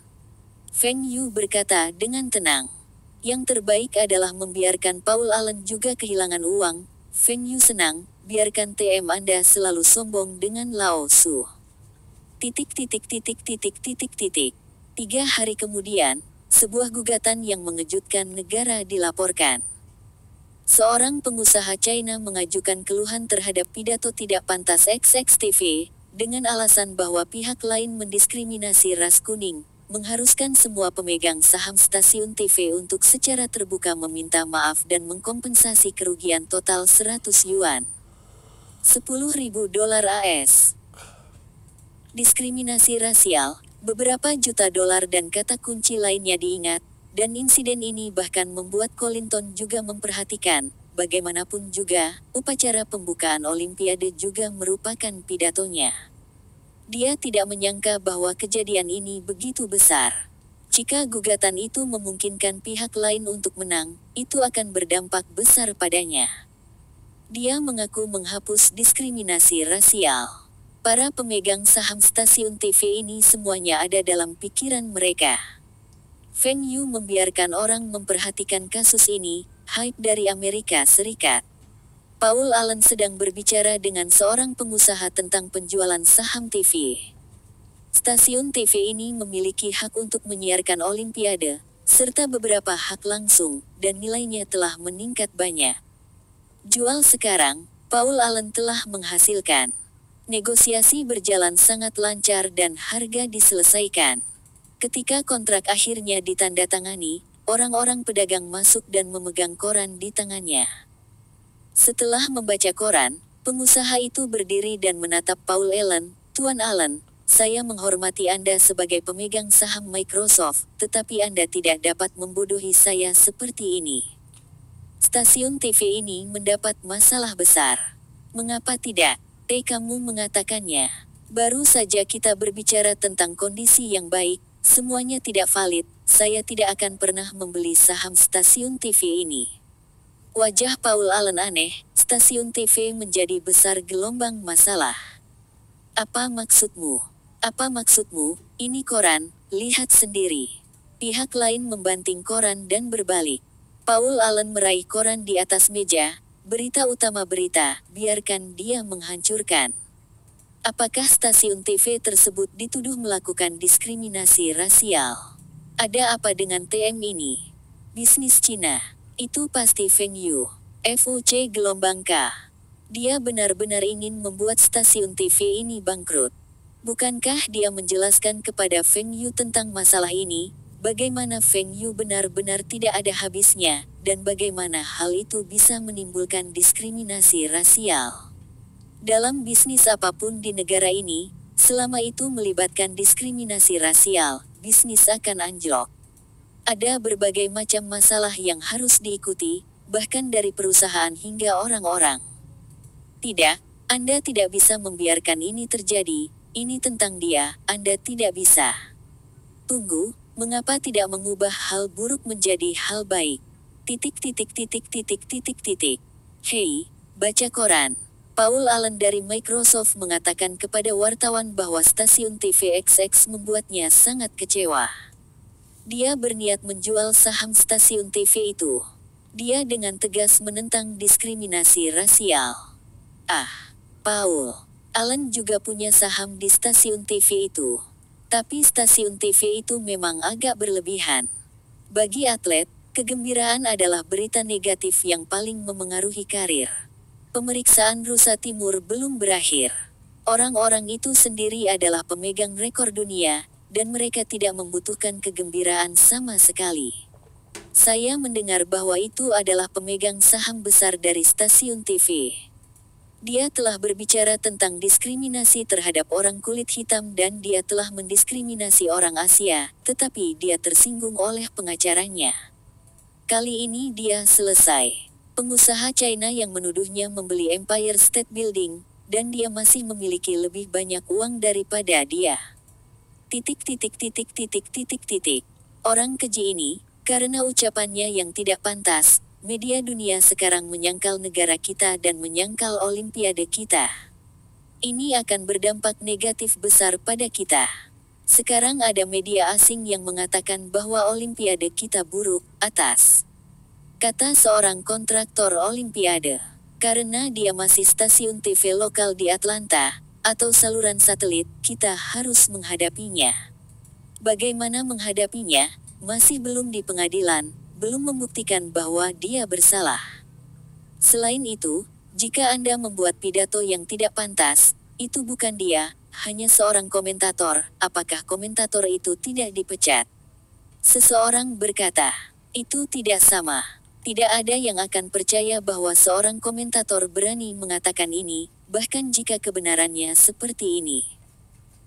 Feng Yu berkata dengan tenang. Yang terbaik adalah membiarkan Paul Allen juga kehilangan uang. Feng Yu senang, biarkan TM Anda selalu sombong dengan Lao Su. 3 hari kemudian, sebuah gugatan yang mengejutkan negara dilaporkan. Seorang pengusaha China mengajukan keluhan terhadap pidato tidak pantas XXTV, dengan alasan bahwa pihak lain mendiskriminasi ras kuning, mengharuskan semua pemegang saham stasiun TV untuk secara terbuka meminta maaf dan mengkompensasi kerugian total 100 yuan. $10.000 AS. Diskriminasi rasial, beberapa juta dolar dan kata kunci lainnya diingat, dan insiden ini bahkan membuat Colinton juga memperhatikan, bagaimanapun juga, upacara pembukaan Olimpiade juga merupakan pidatonya. Dia tidak menyangka bahwa kejadian ini begitu besar. Jika gugatan itu memungkinkan pihak lain untuk menang, itu akan berdampak besar padanya. Dia mengaku menghapus diskriminasi rasial. Para pemegang saham stasiun TV ini semuanya ada dalam pikiran mereka. Feng Yu membiarkan orang memperhatikan kasus ini, hype dari Amerika Serikat. Paul Allen sedang berbicara dengan seorang pengusaha tentang penjualan saham TV. Stasiun TV ini memiliki hak untuk menyiarkan Olimpiade, serta beberapa hak langsung, dan nilainya telah meningkat banyak. Jual sekarang, Paul Allen telah menghasilkan. Negosiasi berjalan sangat lancar dan harga diselesaikan. Ketika kontrak akhirnya ditandatangani, orang-orang pedagang masuk dan memegang koran di tangannya. Setelah membaca koran, pengusaha itu berdiri dan menatap Paul Allen. Tuan Allen, saya menghormati Anda sebagai pemegang saham Microsoft, tetapi Anda tidak dapat membodohi saya seperti ini. Stasiun TV ini mendapat masalah besar. Mengapa tidak? Kamu mengatakannya. Baru saja kita berbicara tentang kondisi yang baik, semuanya tidak valid, saya tidak akan pernah membeli saham stasiun TV ini. Wajah Paul Allen aneh, stasiun TV menjadi besar gelombang masalah. Apa maksudmu? Apa maksudmu? Ini koran, lihat sendiri. Pihak lain membanting koran dan berbalik. Paul Allen meraih koran di atas meja, berita utama berita, biarkan dia menghancurkan. Apakah stasiun TV tersebut dituduh melakukan diskriminasi rasial? Ada apa dengan TM ini? Bisnis Cina. Itu pasti Feng Yu. FUC gelombang K. Dia benar-benar ingin membuat stasiun TV ini bangkrut. Bukankah dia menjelaskan kepada Feng Yu tentang masalah ini? Bagaimana Feng Yu benar-benar tidak ada habisnya, dan bagaimana hal itu bisa menimbulkan diskriminasi rasial. Dalam bisnis apapun di negara ini, selama itu melibatkan diskriminasi rasial, bisnis akan anjlok. Ada berbagai macam masalah yang harus diikuti, bahkan dari perusahaan hingga orang-orang. Tidak, Anda tidak bisa membiarkan ini terjadi, ini tentang dia, Anda tidak bisa. Tunggu, mengapa tidak mengubah hal buruk menjadi hal baik? Hei, baca koran. Paul Allen dari Microsoft mengatakan kepada wartawan bahwa stasiun TV XX membuatnya sangat kecewa. Dia berniat menjual saham stasiun TV itu. Dia dengan tegas menentang diskriminasi rasial. Paul Allen juga punya saham di stasiun TV itu. Tapi stasiun TV itu memang agak berlebihan. Bagi atlet, kegembiraan adalah berita negatif yang paling memengaruhi karir. Pemeriksaan Rusa Timur belum berakhir. Orang-orang itu sendiri adalah pemegang rekor dunia, dan mereka tidak membutuhkan kegembiraan sama sekali. Saya mendengar bahwa itu adalah pemegang saham besar dari stasiun TV. Dia telah berbicara tentang diskriminasi terhadap orang kulit hitam dan dia telah mendiskriminasi orang Asia, tetapi dia tersinggung oleh pengacaranya. Kali ini dia selesai. Pengusaha China yang menuduhnya membeli Empire State Building, dan dia masih memiliki lebih banyak uang daripada dia. Orang keji ini, karena ucapannya yang tidak pantas, media dunia sekarang menyangkal negara kita dan menyangkal olimpiade kita. Ini akan berdampak negatif besar pada kita. Sekarang ada media asing yang mengatakan bahwa olimpiade kita buruk, kata seorang kontraktor olimpiade. Karena dia masih stasiun TV lokal di Atlanta, atau saluran satelit, kita harus menghadapinya. Bagaimana menghadapinya? Masih belum di pengadilan, belum membuktikan bahwa dia bersalah. Selain itu, jika Anda membuat pidato yang tidak pantas, itu bukan dia, hanya seorang komentator, apakah komentator itu tidak dipecat? Seseorang berkata, itu tidak sama. Tidak ada yang akan percaya bahwa seorang komentator berani mengatakan ini, bahkan jika kebenarannya seperti ini.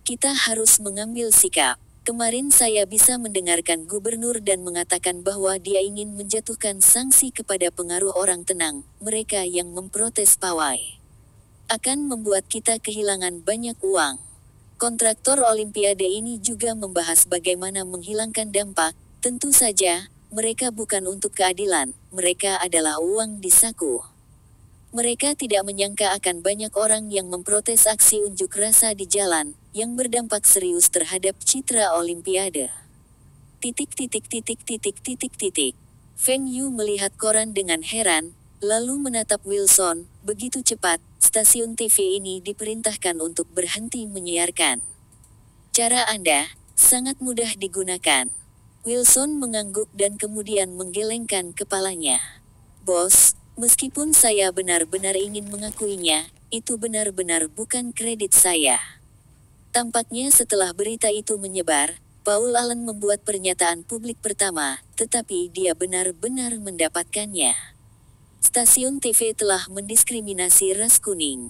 Kita harus mengambil sikap. Kemarin saya bisa mendengarkan gubernur dan mengatakan bahwa dia ingin menjatuhkan sanksi kepada pengaruh orang tenang, mereka yang memprotes pawai. Akan membuat kita kehilangan banyak uang. Kontraktor olimpiade ini juga membahas bagaimana menghilangkan dampak, tentu saja. Mereka bukan untuk keadilan, mereka adalah uang di saku. Mereka tidak menyangka akan banyak orang yang memprotes aksi unjuk rasa di jalan, yang berdampak serius terhadap citra olimpiade. Feng Yu melihat koran dengan heran, lalu menatap Wilson. Begitu cepat, stasiun TV ini diperintahkan untuk berhenti menyiarkan. Cara Anda sangat mudah digunakan. Wilson mengangguk dan kemudian menggelengkan kepalanya. Bos, meskipun saya benar-benar ingin mengakuinya, itu benar-benar bukan kredit saya. Tampaknya setelah berita itu menyebar, Paul Allen membuat pernyataan publik pertama, tetapi dia benar-benar mendapatkannya. Stasiun TV telah mendiskriminasi ras kuning.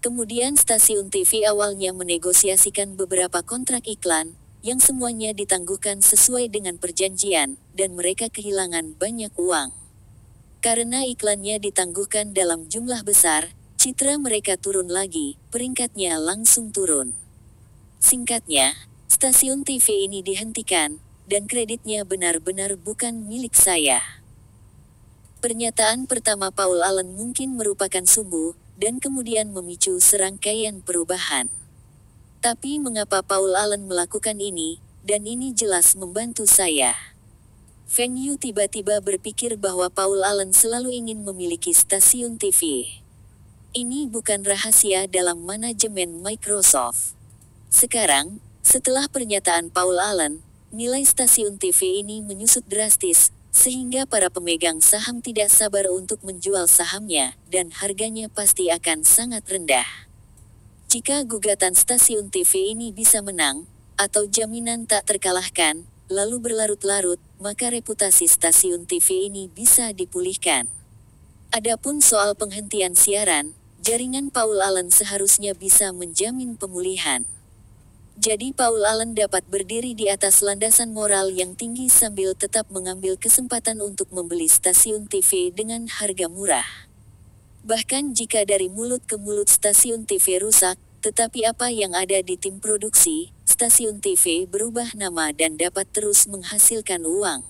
Kemudian stasiun TV awalnya menegosiasikan beberapa kontrak iklan, yang semuanya ditangguhkan sesuai dengan perjanjian, dan mereka kehilangan banyak uang. Karena iklannya ditangguhkan dalam jumlah besar, citra mereka turun lagi, peringkatnya langsung turun. Singkatnya, stasiun TV ini dihentikan, dan kreditnya benar-benar bukan milik saya. Pernyataan pertama Paul Allen mungkin merupakan sumbu, dan kemudian memicu serangkaian perubahan. Tapi mengapa Paul Allen melakukan ini, dan ini jelas membantu saya. Feng Yu tiba-tiba berpikir bahwa Paul Allen selalu ingin memiliki stasiun TV. Ini bukan rahasia dalam manajemen Microsoft. Sekarang, setelah pernyataan Paul Allen, nilai stasiun TV ini menyusut drastis, sehingga para pemegang saham tidak sabar untuk menjual sahamnya, dan harganya pasti akan sangat rendah. Jika gugatan stasiun TV ini bisa menang, atau jaminan tak terkalahkan, lalu berlarut-larut, maka reputasi stasiun TV ini bisa dipulihkan. Adapun soal penghentian siaran, jaringan Paul Allen seharusnya bisa menjamin pemulihan. Jadi Paul Allen dapat berdiri di atas landasan moral yang tinggi sambil tetap mengambil kesempatan untuk membeli stasiun TV dengan harga murah. Bahkan jika dari mulut ke mulut stasiun TV rusak, tetapi apa yang ada di tim produksi, stasiun TV berubah nama dan dapat terus menghasilkan uang.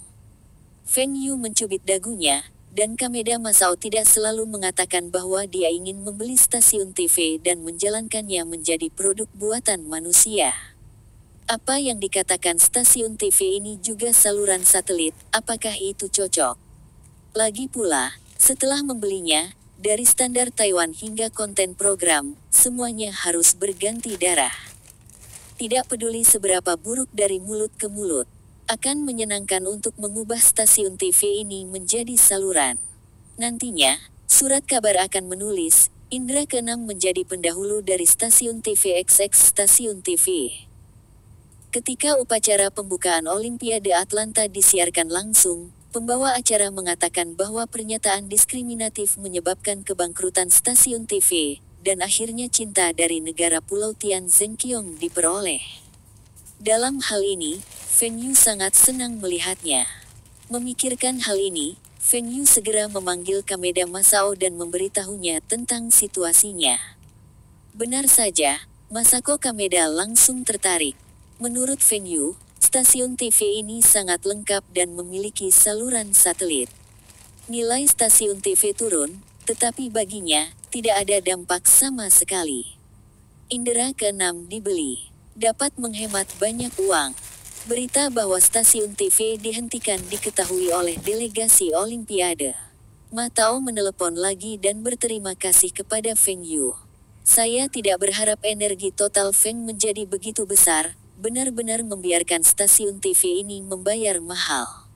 Feng Yu mencubit dagunya, dan Kameda Masao tidak selalu mengatakan bahwa dia ingin membeli stasiun TV dan menjalankannya menjadi produk buatan manusia. Apa yang dikatakan stasiun TV ini juga saluran satelit, apakah itu cocok? Lagi pula, setelah membelinya, dari standar Taiwan hingga konten program, semuanya harus berganti darah. Tidak peduli seberapa buruk dari mulut ke mulut, akan menyenangkan untuk mengubah stasiun TV ini menjadi saluran. Nantinya, surat kabar akan menulis, Indra ke-6 menjadi pendahulu dari stasiun TV XX stasiun TV. Ketika upacara pembukaan Olimpiade Atlanta disiarkan langsung, pembawa acara mengatakan bahwa pernyataan diskriminatif menyebabkan kebangkrutan stasiun TV, dan akhirnya cinta dari negara Pulau Tian Zhenqiong diperoleh. Dalam hal ini, Feng Yu sangat senang melihatnya. Memikirkan hal ini, Feng Yu segera memanggil Kameda Masao dan memberitahunya tentang situasinya. Benar saja, Masako Kameda langsung tertarik. Menurut Feng Yu, stasiun TV ini sangat lengkap dan memiliki saluran satelit. Nilai stasiun TV turun, tetapi baginya, tidak ada dampak sama sekali. Indra ke-6 dibeli. Dapat menghemat banyak uang. Berita bahwa stasiun TV dihentikan diketahui oleh delegasi Olimpiade. Ma Tao menelepon lagi dan berterima kasih kepada Feng Yu. Saya tidak berharap energi total Feng menjadi begitu besar, benar-benar membiarkan stasiun TV ini membayar mahal.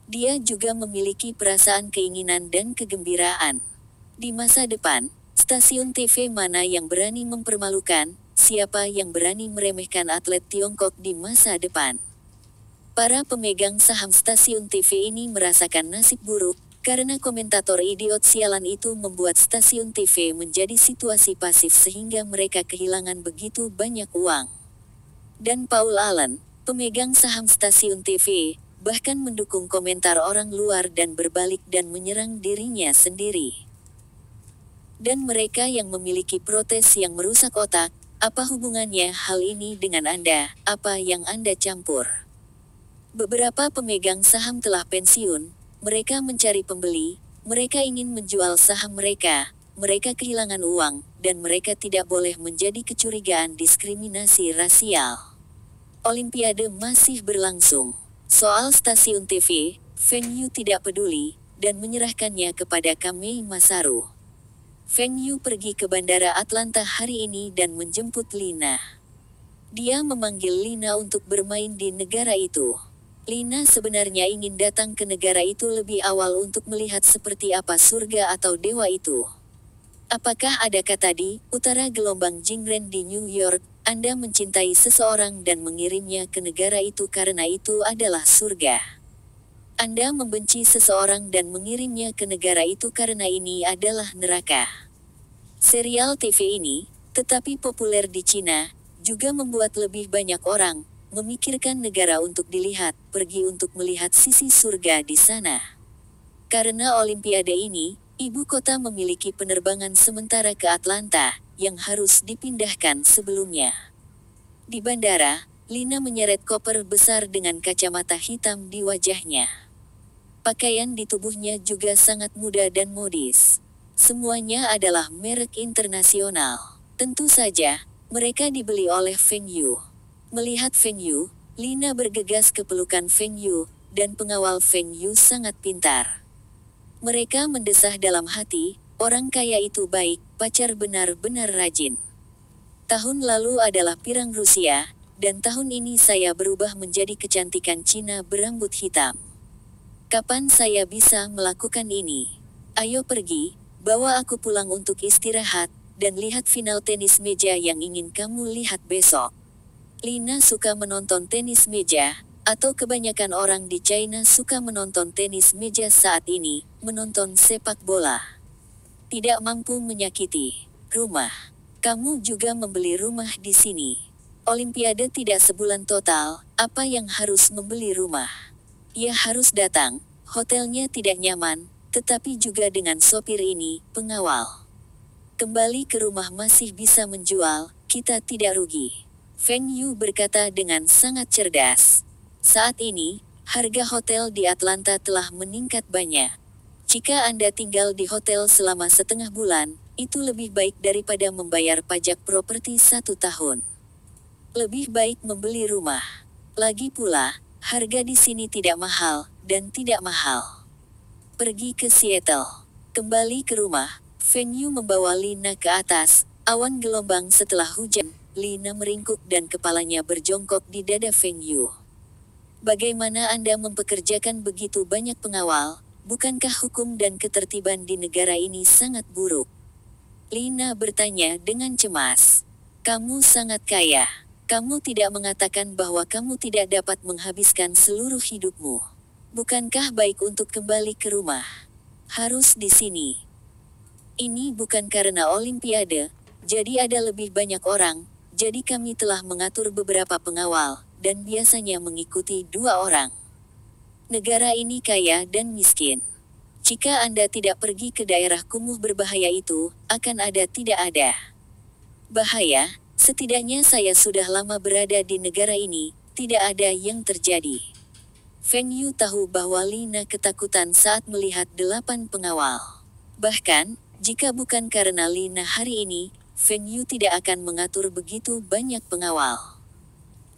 Dia juga memiliki perasaan keinginan dan kegembiraan. Di masa depan, stasiun TV mana yang berani mempermalukan, siapa yang berani meremehkan atlet Tiongkok di masa depan? Para pemegang saham stasiun TV ini merasakan nasib buruk, karena komentator idiot sialan itu membuat stasiun TV menjadi situasi pasif sehingga mereka kehilangan begitu banyak uang. Dan Paul Allen, pemegang saham stasiun TV, bahkan mendukung komentar orang luar dan berbalik dan menyerang dirinya sendiri. Dan mereka yang memiliki protes yang merusak otak, apa hubungannya hal ini dengan Anda? Apa yang Anda campur? Beberapa pemegang saham telah pensiun, mereka mencari pembeli, mereka ingin menjual saham mereka kehilangan uang, dan mereka tidak boleh menjadi kecurigaan diskriminasi rasial. Olimpiade masih berlangsung. Soal stasiun TV, Feng Yu tidak peduli, dan menyerahkannya kepada Kamei Masaru. Feng Yu pergi ke Bandara Atlanta hari ini dan menjemput Lina. Dia memanggil Lina untuk bermain di negara itu. Lina sebenarnya ingin datang ke negara itu lebih awal untuk melihat seperti apa surga atau dewa itu. Apakah ada kata di utara gelombang Jingren di New York, Anda mencintai seseorang dan mengirimnya ke negara itu karena itu adalah surga. Anda membenci seseorang dan mengirimnya ke negara itu karena ini adalah neraka. Serial TV ini, tetapi populer di Cina, juga membuat lebih banyak orang memikirkan negara untuk dilihat, pergi untuk melihat sisi surga di sana. Karena Olimpiade ini, ibu kota memiliki penerbangan sementara ke Atlanta, yang harus dipindahkan sebelumnya. Di bandara, Lina menyeret koper besar dengan kacamata hitam di wajahnya. Pakaian di tubuhnya juga sangat muda dan modis. Semuanya adalah merek internasional. Tentu saja, mereka dibeli oleh Feng Yu. Melihat Feng Yu, Lina bergegas ke pelukan Feng Yu, dan pengawal Feng Yu sangat pintar. Mereka mendesah dalam hati, orang kaya itu baik, pacar benar-benar rajin. Tahun lalu adalah pirang Rusia, dan tahun ini saya berubah menjadi kecantikan Cina berambut hitam. Kapan saya bisa melakukan ini? Ayo pergi, bawa aku pulang untuk istirahat, dan lihat final tenis meja yang ingin kamu lihat besok. Lina suka menonton tenis meja, atau kebanyakan orang di China suka menonton tenis meja saat ini, menonton sepak bola. Tidak mampu menyakiti rumah. Kamu juga membeli rumah di sini. Olimpiade tidak sebulan total, apa yang harus membeli rumah? Ia harus datang, hotelnya tidak nyaman, tetapi juga dengan sopir ini, pengawal. Kembali ke rumah masih bisa menjual, kita tidak rugi. Feng Yu berkata dengan sangat cerdas. Saat ini, harga hotel di Atlanta telah meningkat banyak. Jika Anda tinggal di hotel selama setengah bulan, itu lebih baik daripada membayar pajak properti 1 tahun. Lebih baik membeli rumah. Lagi pula, harga di sini tidak mahal, dan tidak mahal. Pergi ke Seattle. Kembali ke rumah, Feng Yu membawa Lina ke atas, awan gelombang setelah hujan. Lina meringkuk dan kepalanya berjongkok di dada Feng Yu. Bagaimana Anda mempekerjakan begitu banyak pengawal? Bukankah hukum dan ketertiban di negara ini sangat buruk? Lina bertanya dengan cemas. Kamu sangat kaya. Kamu tidak mengatakan bahwa kamu tidak dapat menghabiskan seluruh hidupmu. Bukankah baik untuk kembali ke rumah? Harus di sini. Ini bukan karena Olimpiade, jadi ada lebih banyak orang, jadi kami telah mengatur beberapa pengawal, dan biasanya mengikuti 2 orang. Negara ini kaya dan miskin. Jika Anda tidak pergi ke daerah kumuh berbahaya itu, akan tidak ada bahaya. Setidaknya saya sudah lama berada di negara ini, tidak ada yang terjadi. Feng Yu tahu bahwa Lina ketakutan saat melihat 8 pengawal. Bahkan, jika bukan karena Lina hari ini, Feng Yu tidak akan mengatur begitu banyak pengawal.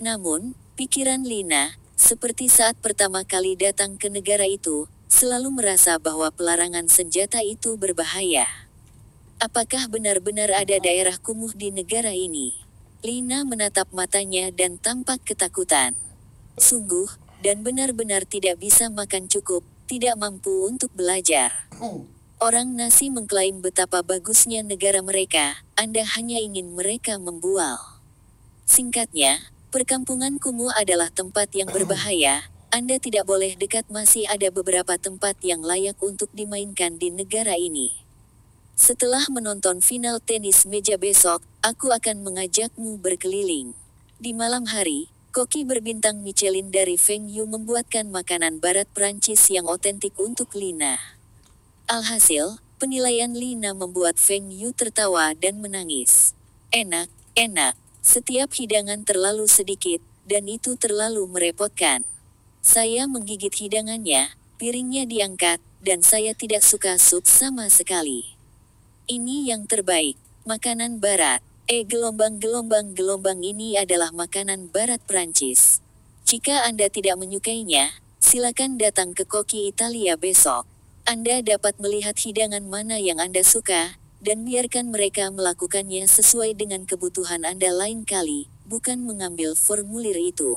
Namun, pikiran Lina, seperti saat pertama kali datang ke negara itu, selalu merasa bahwa pelarangan senjata itu berbahaya. Apakah benar-benar ada daerah kumuh di negara ini? Lina menatap matanya dan tampak ketakutan. Sungguh, dan benar-benar tidak bisa makan cukup, tidak mampu untuk belajar. Orang Nasi mengklaim betapa bagusnya negara mereka, Anda hanya ingin mereka membual. Singkatnya, perkampungan kumuh adalah tempat yang berbahaya. Anda tidak boleh dekat. Masih ada beberapa tempat yang layak untuk dimainkan di negara ini. Setelah menonton final tenis meja besok, aku akan mengajakmu berkeliling. Di malam hari, koki berbintang Michelin dari Feng Yu membuatkan makanan barat Prancis yang otentik untuk Lina. Alhasil, penilaian Lina membuat Feng Yu tertawa dan menangis. Enak, enak. Setiap hidangan terlalu sedikit, dan itu terlalu merepotkan. Saya menggigit hidangannya, piringnya diangkat, dan saya tidak suka sup sama sekali. Ini yang terbaik, makanan barat. Gelombang ini adalah makanan barat Prancis. Jika Anda tidak menyukainya, silakan datang ke Koki Italia besok. Anda dapat melihat hidangan mana yang Anda suka, dan biarkan mereka melakukannya sesuai dengan kebutuhan Anda lain kali, bukan mengambil formulir itu.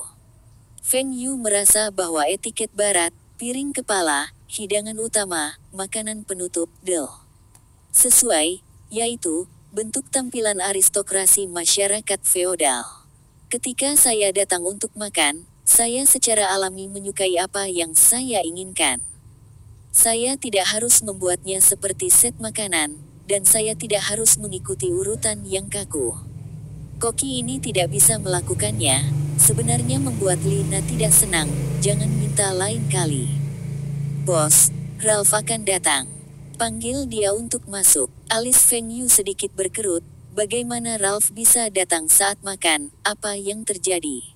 Feng Yu merasa bahwa etiket barat, piring kepala, hidangan utama, makanan penutup, sesuai, yaitu, bentuk tampilan aristokrasi masyarakat feodal. Ketika saya datang untuk makan, saya secara alami menyukai apa yang saya inginkan. Saya tidak harus membuatnya seperti set makanan, dan saya tidak harus mengikuti urutan yang kaku. Koki ini tidak bisa melakukannya, sebenarnya membuat Lina tidak senang, jangan minta lain kali. Bos, Ralph akan datang. Panggil dia untuk masuk. Alis Feng Yu sedikit berkerut, bagaimana Ralph bisa datang saat makan, apa yang terjadi?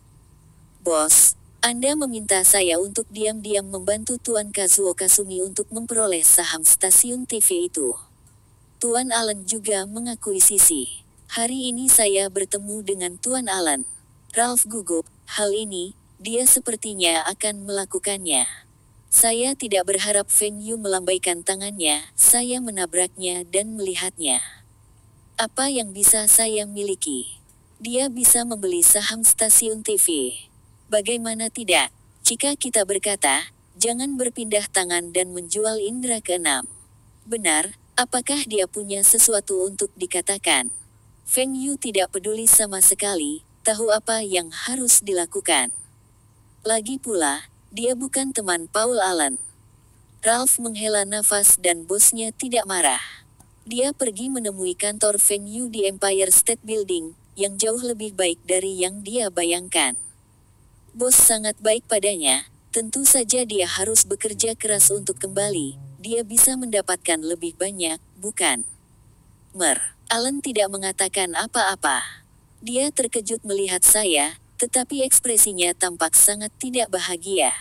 Bos, Anda meminta saya untuk diam-diam membantu Tuan Kazuo Kasumi untuk memperoleh saham stasiun TV itu. Tuan Allen juga mengakuisisi. Hari ini saya bertemu dengan Tuan Allen. Ralph gugup, hal ini, dia sepertinya akan melakukannya. Saya tidak berharap Feng Yu melambaikan tangannya, saya menabraknya dan melihatnya. Apa yang bisa saya miliki? Dia bisa membeli saham stasiun TV. Bagaimana tidak? Jika kita berkata, jangan berpindah tangan dan menjual indera keenam. Benar, apakah dia punya sesuatu untuk dikatakan? Feng Yu tidak peduli sama sekali, tahu apa yang harus dilakukan. Lagi pula, dia bukan teman Paul Allen. Ralph menghela nafas dan bosnya tidak marah. Dia pergi menemui kantor Feng Yu di Empire State Building, yang jauh lebih baik dari yang dia bayangkan. Bos sangat baik padanya, tentu saja dia harus bekerja keras untuk kembali, dia bisa mendapatkan lebih banyak, bukan? Allen tidak mengatakan apa-apa. Dia terkejut melihat saya, tetapi ekspresinya tampak sangat tidak bahagia.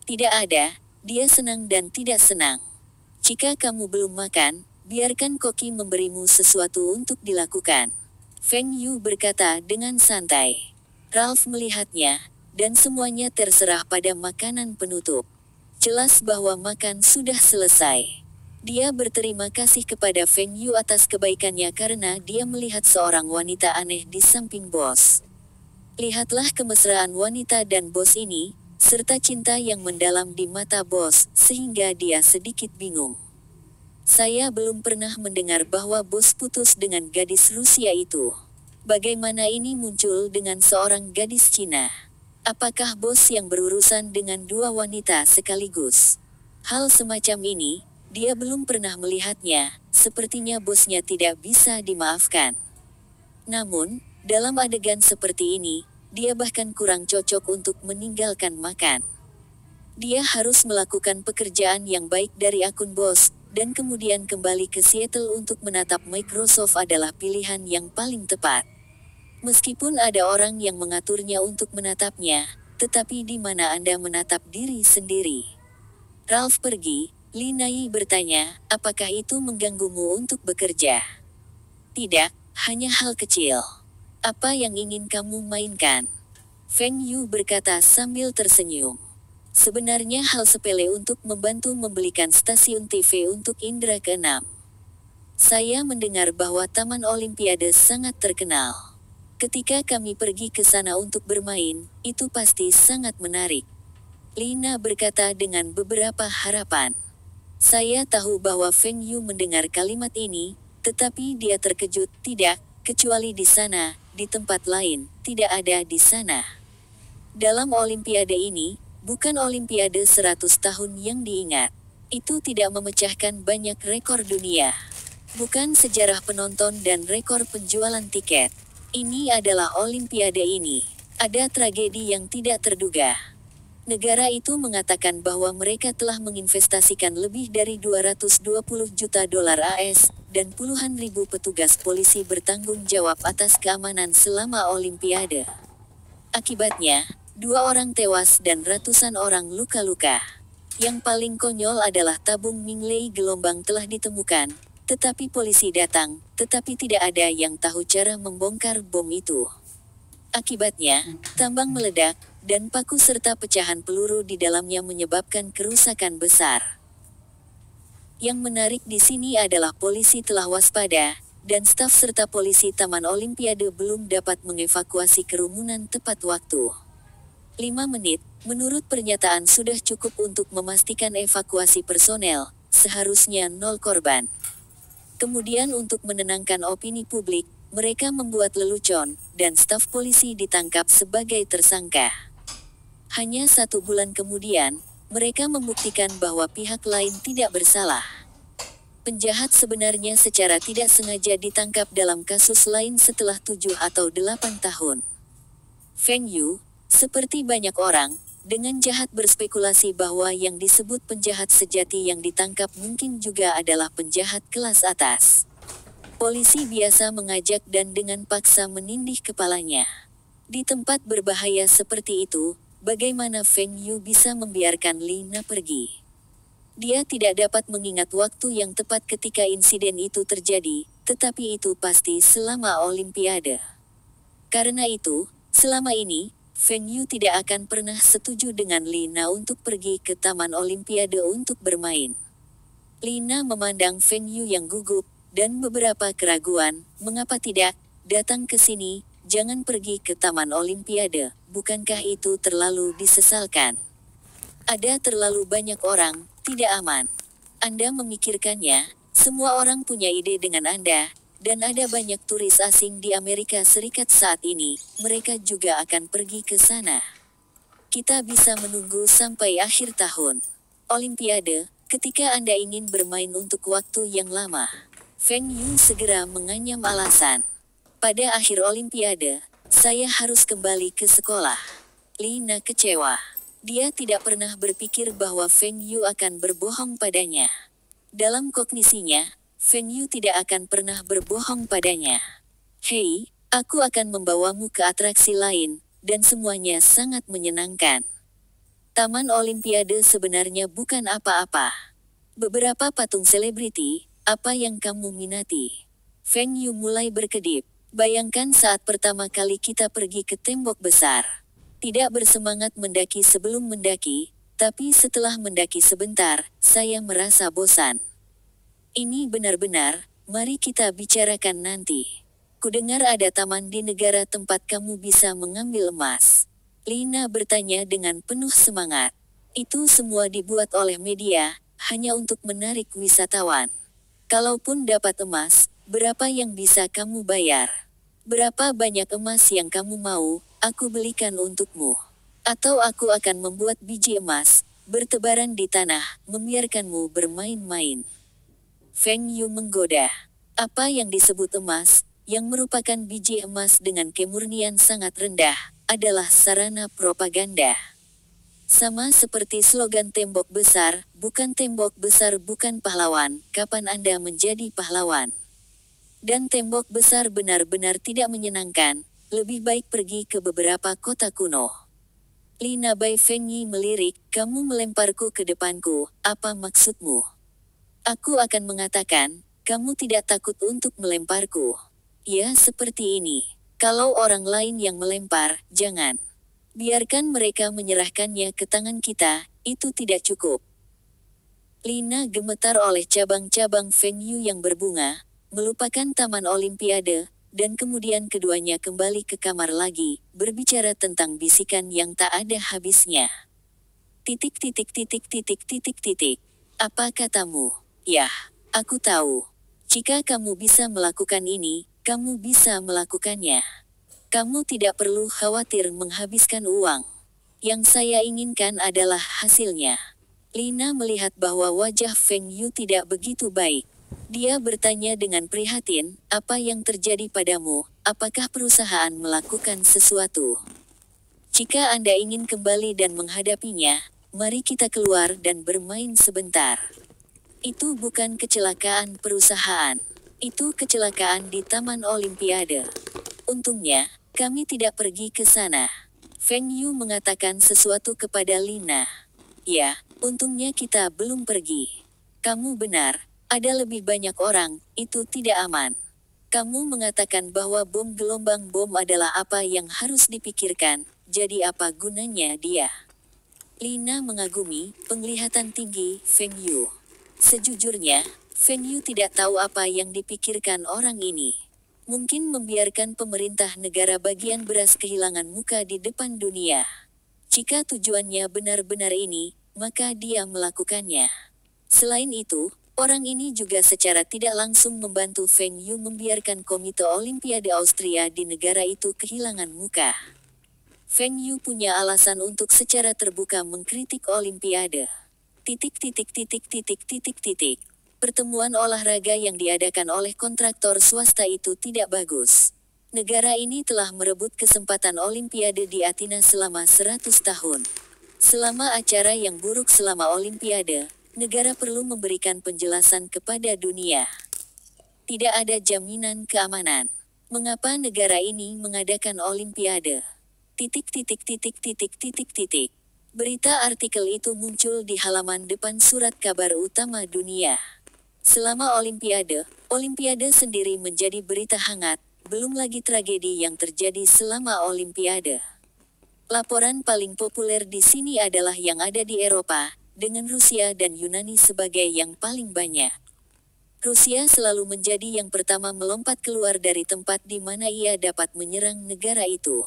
Tidak ada, dia senang dan tidak senang. Jika kamu belum makan, biarkan koki memberimu sesuatu untuk dilakukan. Feng Yu berkata dengan santai. Ralph melihatnya, dan semuanya terserah pada makanan penutup. Jelas bahwa makan sudah selesai. Dia berterima kasih kepada Feng Yu atas kebaikannya karena dia melihat seorang wanita aneh di samping bos. Lihatlah kemesraan wanita dan bos ini, serta cinta yang mendalam di mata bos, sehingga dia sedikit bingung. Saya belum pernah mendengar bahwa bos putus dengan gadis Rusia itu. Bagaimana ini muncul dengan seorang gadis Cina? Apakah bos yang berurusan dengan dua wanita sekaligus? Hal semacam ini, dia belum pernah melihatnya, sepertinya bosnya tidak bisa dimaafkan. Namun, dalam adegan seperti ini, dia bahkan kurang cocok untuk meninggalkan makan. Dia harus melakukan pekerjaan yang baik dari akun bos, dan kemudian kembali ke Seattle untuk menatap Microsoft adalah pilihan yang paling tepat. Meskipun ada orang yang mengaturnya untuk menatapnya, tetapi di mana Anda menatap diri sendiri? Ralph pergi, Li Nai bertanya, apakah itu mengganggumu untuk bekerja? Tidak, hanya hal kecil. Apa yang ingin kamu mainkan? Feng Yu berkata sambil tersenyum. Sebenarnya hal sepele untuk membantu membelikan stasiun TV untuk indera keenam. Saya mendengar bahwa Taman Olimpiade sangat terkenal. Ketika kami pergi ke sana untuk bermain, itu pasti sangat menarik. Lina berkata dengan beberapa harapan. Saya tahu bahwa Feng Yu mendengar kalimat ini, tetapi dia terkejut, tidak, kecuali di sana, di tempat lain, tidak ada di sana. Dalam Olimpiade ini, bukan Olimpiade 100 tahun yang diingat. Itu tidak memecahkan banyak rekor dunia. Bukan sejarah penonton dan rekor penjualan tiket. Ini adalah Olimpiade ini. Ada tragedi yang tidak terduga. Negara itu mengatakan bahwa mereka telah menginvestasikan lebih dari 220 juta dolar AS, dan puluhan ribu petugas polisi bertanggung jawab atas keamanan selama Olimpiade. Akibatnya, 2 orang tewas dan ratusan orang luka-luka. Yang paling konyol adalah tabung Minglei gelombang telah ditemukan, tetapi polisi datang, tetapi tidak ada yang tahu cara membongkar bom itu. Akibatnya, tambang meledak, dan paku serta pecahan peluru di dalamnya menyebabkan kerusakan besar. Yang menarik di sini adalah polisi telah waspada, dan staf serta polisi Taman Olimpiade belum dapat mengevakuasi kerumunan tepat waktu. 5 menit, menurut pernyataan sudah cukup untuk memastikan evakuasi personel, seharusnya 0 korban. Kemudian untuk menenangkan opini publik, mereka membuat lelucon, dan staf polisi ditangkap sebagai tersangka. Hanya 1 bulan kemudian, mereka membuktikan bahwa pihak lain tidak bersalah. Penjahat sebenarnya secara tidak sengaja ditangkap dalam kasus lain setelah 7 atau 8 tahun. Feng Yu, seperti banyak orang, dengan jahat berspekulasi bahwa yang disebut penjahat sejati yang ditangkap mungkin juga adalah penjahat kelas atas. Polisi biasa mengajak dan dengan paksa menindih kepalanya. Di tempat berbahaya seperti itu, bagaimana Feng Yu bisa membiarkan Lina pergi? Dia tidak dapat mengingat waktu yang tepat ketika insiden itu terjadi, tetapi itu pasti selama Olimpiade. Karena itu, selama ini, Feng Yu tidak akan pernah setuju dengan Lina untuk pergi ke Taman Olimpiade untuk bermain. Lina memandang Feng Yu yang gugup, dan beberapa keraguan, mengapa tidak, datang ke sini, jangan pergi ke Taman Olimpiade, bukankah itu terlalu disesalkan? Ada terlalu banyak orang, tidak aman. Anda memikirkannya, semua orang punya ide dengan Anda, dan ada banyak turis asing di Amerika Serikat saat ini, mereka juga akan pergi ke sana. Kita bisa menunggu sampai akhir tahun. Olimpiade, ketika Anda ingin bermain untuk waktu yang lama. Feng Yu segera menganyam alasan. Pada akhir Olimpiade, saya harus kembali ke sekolah. Lina kecewa. Dia tidak pernah berpikir bahwa Feng Yu akan berbohong padanya. Dalam kognisinya, Feng Yu tidak akan pernah berbohong padanya. Hei, aku akan membawamu ke atraksi lain, dan semuanya sangat menyenangkan. Taman Olimpiade sebenarnya bukan apa-apa. Beberapa patung selebriti, apa yang kamu minati? Feng Yu mulai berkedip. Bayangkan saat pertama kali kita pergi ke tembok besar. Tidak bersemangat mendaki sebelum mendaki, tapi setelah mendaki sebentar, saya merasa bosan. Ini benar-benar, mari kita bicarakan nanti. Kudengar ada taman di negara tempat kamu bisa mengambil emas. Lina bertanya dengan penuh semangat. Itu semua dibuat oleh media, hanya untuk menarik wisatawan. Kalaupun dapat emas, berapa yang bisa kamu bayar? Berapa banyak emas yang kamu mau, aku belikan untukmu. Atau aku akan membuat biji emas, bertebaran di tanah, membiarkanmu bermain-main. Feng Yu menggoda. Apa yang disebut emas, yang merupakan biji emas dengan kemurnian sangat rendah, adalah sarana propaganda. Sama seperti slogan tembok besar, bukan tembok besar bukan pahlawan, kapan Anda menjadi pahlawan? Dan tembok besar benar-benar tidak menyenangkan, lebih baik pergi ke beberapa kota kuno. Lina Bai Feng Yi melirik, kamu melemparku ke depanku, apa maksudmu? Aku akan mengatakan, kamu tidak takut untuk melemparku. Ya seperti ini, kalau orang lain yang melempar, jangan. Biarkan mereka menyerahkannya ke tangan kita, itu tidak cukup. Lina gemetar oleh cabang-cabang Feng Yu yang berbunga, melupakan Taman Olimpiade, dan kemudian keduanya kembali ke kamar lagi, berbicara tentang bisikan yang tak ada habisnya. Titik titik titik titik titik titik. Apa katamu? Yah, aku tahu. Jika kamu bisa melakukan ini, kamu bisa melakukannya. Kamu tidak perlu khawatir menghabiskan uang. Yang saya inginkan adalah hasilnya. Lina melihat bahwa wajah Feng Yu tidak begitu baik. Dia bertanya dengan prihatin, apa yang terjadi padamu, apakah perusahaan melakukan sesuatu? Jika Anda ingin kembali dan menghadapinya, mari kita keluar dan bermain sebentar. Itu bukan kecelakaan perusahaan. Itu kecelakaan di Taman Olimpiade. Untungnya, kami tidak pergi ke sana. Feng Yu mengatakan sesuatu kepada Lina. Ya, untungnya kita belum pergi. Kamu benar, ada lebih banyak orang, itu tidak aman. Kamu mengatakan bahwa bom gelombang bom adalah apa yang harus dipikirkan, jadi apa gunanya dia? Lina mengagumi penglihatan tinggi Feng Yu. Sejujurnya, Feng Yu tidak tahu apa yang dipikirkan orang ini. Mungkin membiarkan pemerintah negara bagian beras kehilangan muka di depan dunia. Jika tujuannya benar-benar ini, maka dia melakukannya. Selain itu, orang ini juga secara tidak langsung membantu Feng Yu membiarkan Komite Olimpiade Austria di negara itu kehilangan muka. Feng Yu punya alasan untuk secara terbuka mengkritik Olimpiade. Titik titik titik titik titik titik. Pertemuan olahraga yang diadakan oleh kontraktor swasta itu tidak bagus. Negara ini telah merebut kesempatan Olimpiade di Athena selama 100 tahun. Selama acara yang buruk selama Olimpiade, negara perlu memberikan penjelasan kepada dunia. Tidak ada jaminan keamanan. Mengapa negara ini mengadakan Olimpiade? Titik titik titik titik titik titik. Berita artikel itu muncul di halaman depan surat kabar utama dunia. Selama Olimpiade, Olimpiade sendiri menjadi berita hangat, belum lagi tragedi yang terjadi selama Olimpiade. Laporan paling populer di sini adalah yang ada di Eropa, dengan Rusia dan Yunani sebagai yang paling banyak. Rusia selalu menjadi yang pertama melompat keluar dari tempat di mana ia dapat menyerang negara itu.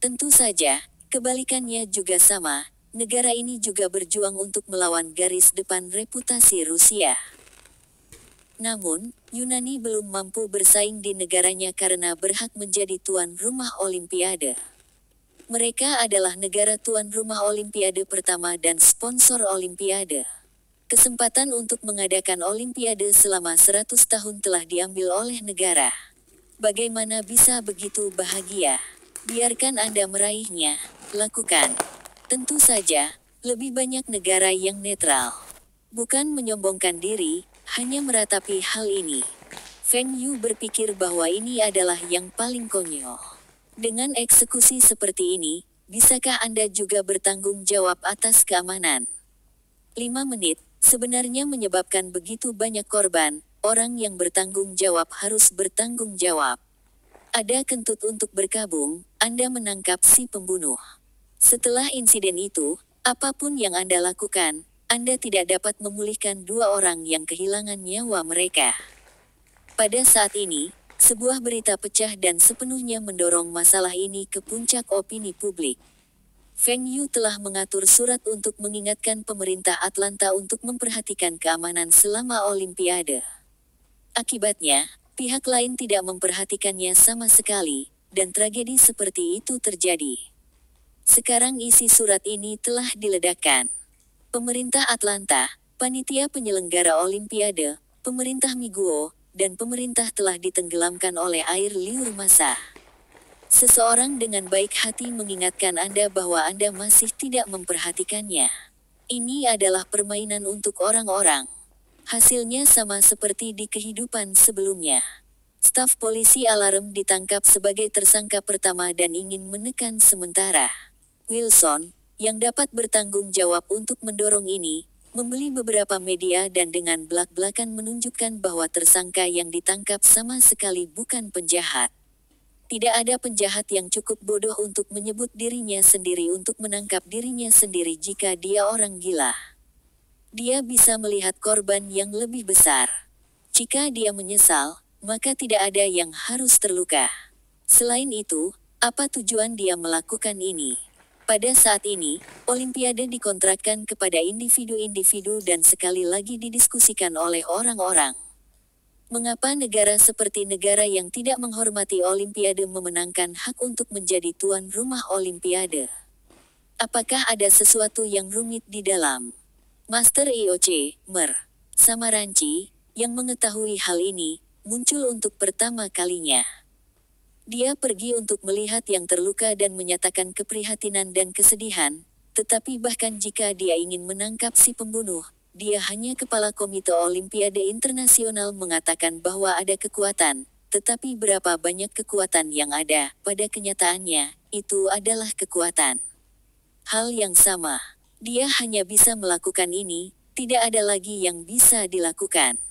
Tentu saja, kebalikannya juga sama, negara ini juga berjuang untuk melawan garis depan reputasi Rusia. Namun, Yunani belum mampu bersaing di negaranya karena berhak menjadi tuan rumah Olimpiade. Mereka adalah negara tuan rumah Olimpiade pertama dan sponsor Olimpiade. Kesempatan untuk mengadakan Olimpiade selama 100 tahun telah diambil oleh negara. Bagaimana bisa begitu bahagia? Biarkan Anda meraihnya. Lakukan. Tentu saja, lebih banyak negara yang netral. Bukan menyombongkan diri, hanya meratapi hal ini. Feng Yu berpikir bahwa ini adalah yang paling konyol. Dengan eksekusi seperti ini, bisakah Anda juga bertanggung jawab atas keamanan? 5 menit, sebenarnya menyebabkan begitu banyak korban, orang yang bertanggung jawab harus bertanggung jawab. Ada kentut untuk berkabung, Anda menangkap si pembunuh. Setelah insiden itu, apapun yang Anda lakukan, Anda tidak dapat memulihkan 2 orang yang kehilangan nyawa mereka. Pada saat ini, sebuah berita pecah dan sepenuhnya mendorong masalah ini ke puncak opini publik. Feng Yu telah mengatur surat untuk mengingatkan pemerintah Atlanta untuk memperhatikan keamanan selama Olimpiade. Akibatnya, pihak lain tidak memperhatikannya sama sekali, dan tragedi seperti itu terjadi. Sekarang isi surat ini telah diledakkan. Pemerintah Atlanta, panitia penyelenggara Olimpiade, pemerintah Miguo, dan pemerintah telah ditenggelamkan oleh air liur massa. Seseorang dengan baik hati mengingatkan Anda bahwa Anda masih tidak memperhatikannya. Ini adalah permainan untuk orang-orang. Hasilnya sama seperti di kehidupan sebelumnya. Staf polisi alarm ditangkap sebagai tersangka pertama dan ingin menekan sementara. Wilson, yang dapat bertanggung jawab untuk mendorong ini, membeli beberapa media dan dengan belak-belakan menunjukkan bahwa tersangka yang ditangkap sama sekali bukan penjahat. Tidak ada penjahat yang cukup bodoh untuk menyebut dirinya sendiri untuk menangkap dirinya sendiri jika dia orang gila. Dia bisa melihat korban yang lebih besar. Jika dia menyesal, maka tidak ada yang harus terluka. Selain itu, apa tujuan dia melakukan ini? Pada saat ini, Olimpiade dikontrakkan kepada individu-individu dan sekali lagi didiskusikan oleh orang-orang. Mengapa negara seperti negara yang tidak menghormati Olimpiade memenangkan hak untuk menjadi tuan rumah Olimpiade? Apakah ada sesuatu yang rumit di dalam? Master IOC, Mer. Samaranchi, yang mengetahui hal ini, muncul untuk pertama kalinya. Dia pergi untuk melihat yang terluka dan menyatakan keprihatinan dan kesedihan, tetapi bahkan jika dia ingin menangkap si pembunuh, dia hanya kepala Komite Olimpiade Internasional mengatakan bahwa ada kekuatan, tetapi berapa banyak kekuatan yang ada, pada kenyataannya, itu adalah kekuatan. Hal yang sama, dia hanya bisa melakukan ini, tidak ada lagi yang bisa dilakukan.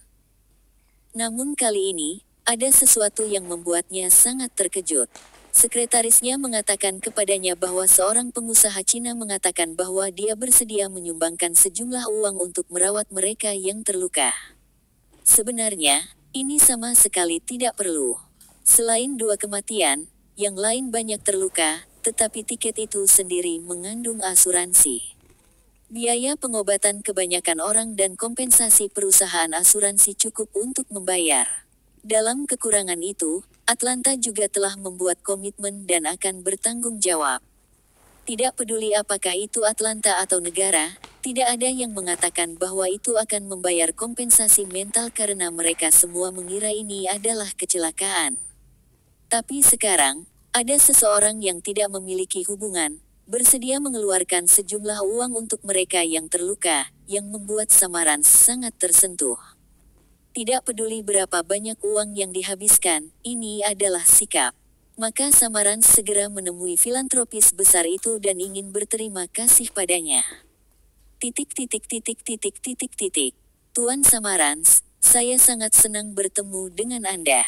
Namun kali ini, ada sesuatu yang membuatnya sangat terkejut. Sekretarisnya mengatakan kepadanya bahwa seorang pengusaha Cina mengatakan bahwa dia bersedia menyumbangkan sejumlah uang untuk merawat mereka yang terluka. Sebenarnya, ini sama sekali tidak perlu. Selain 2 kematian, yang lain banyak terluka, tetapi tiket itu sendiri mengandung asuransi. Biaya pengobatan kebanyakan orang dan kompensasi perusahaan asuransi cukup untuk membayar. Dalam kekurangan itu, Atlanta juga telah membuat komitmen dan akan bertanggung jawab. Tidak peduli apakah itu Atlanta atau negara, tidak ada yang mengatakan bahwa itu akan membayar kompensasi mental karena mereka semua mengira ini adalah kecelakaan. Tapi sekarang, ada seseorang yang tidak memiliki hubungan, bersedia mengeluarkan sejumlah uang untuk mereka yang terluka, yang membuat Samaranch sangat tersentuh. Tidak peduli berapa banyak uang yang dihabiskan, ini adalah sikap. Maka Samaranch segera menemui filantropis besar itu dan ingin berterima kasih padanya. Tuan Samaranch, saya sangat senang bertemu dengan Anda.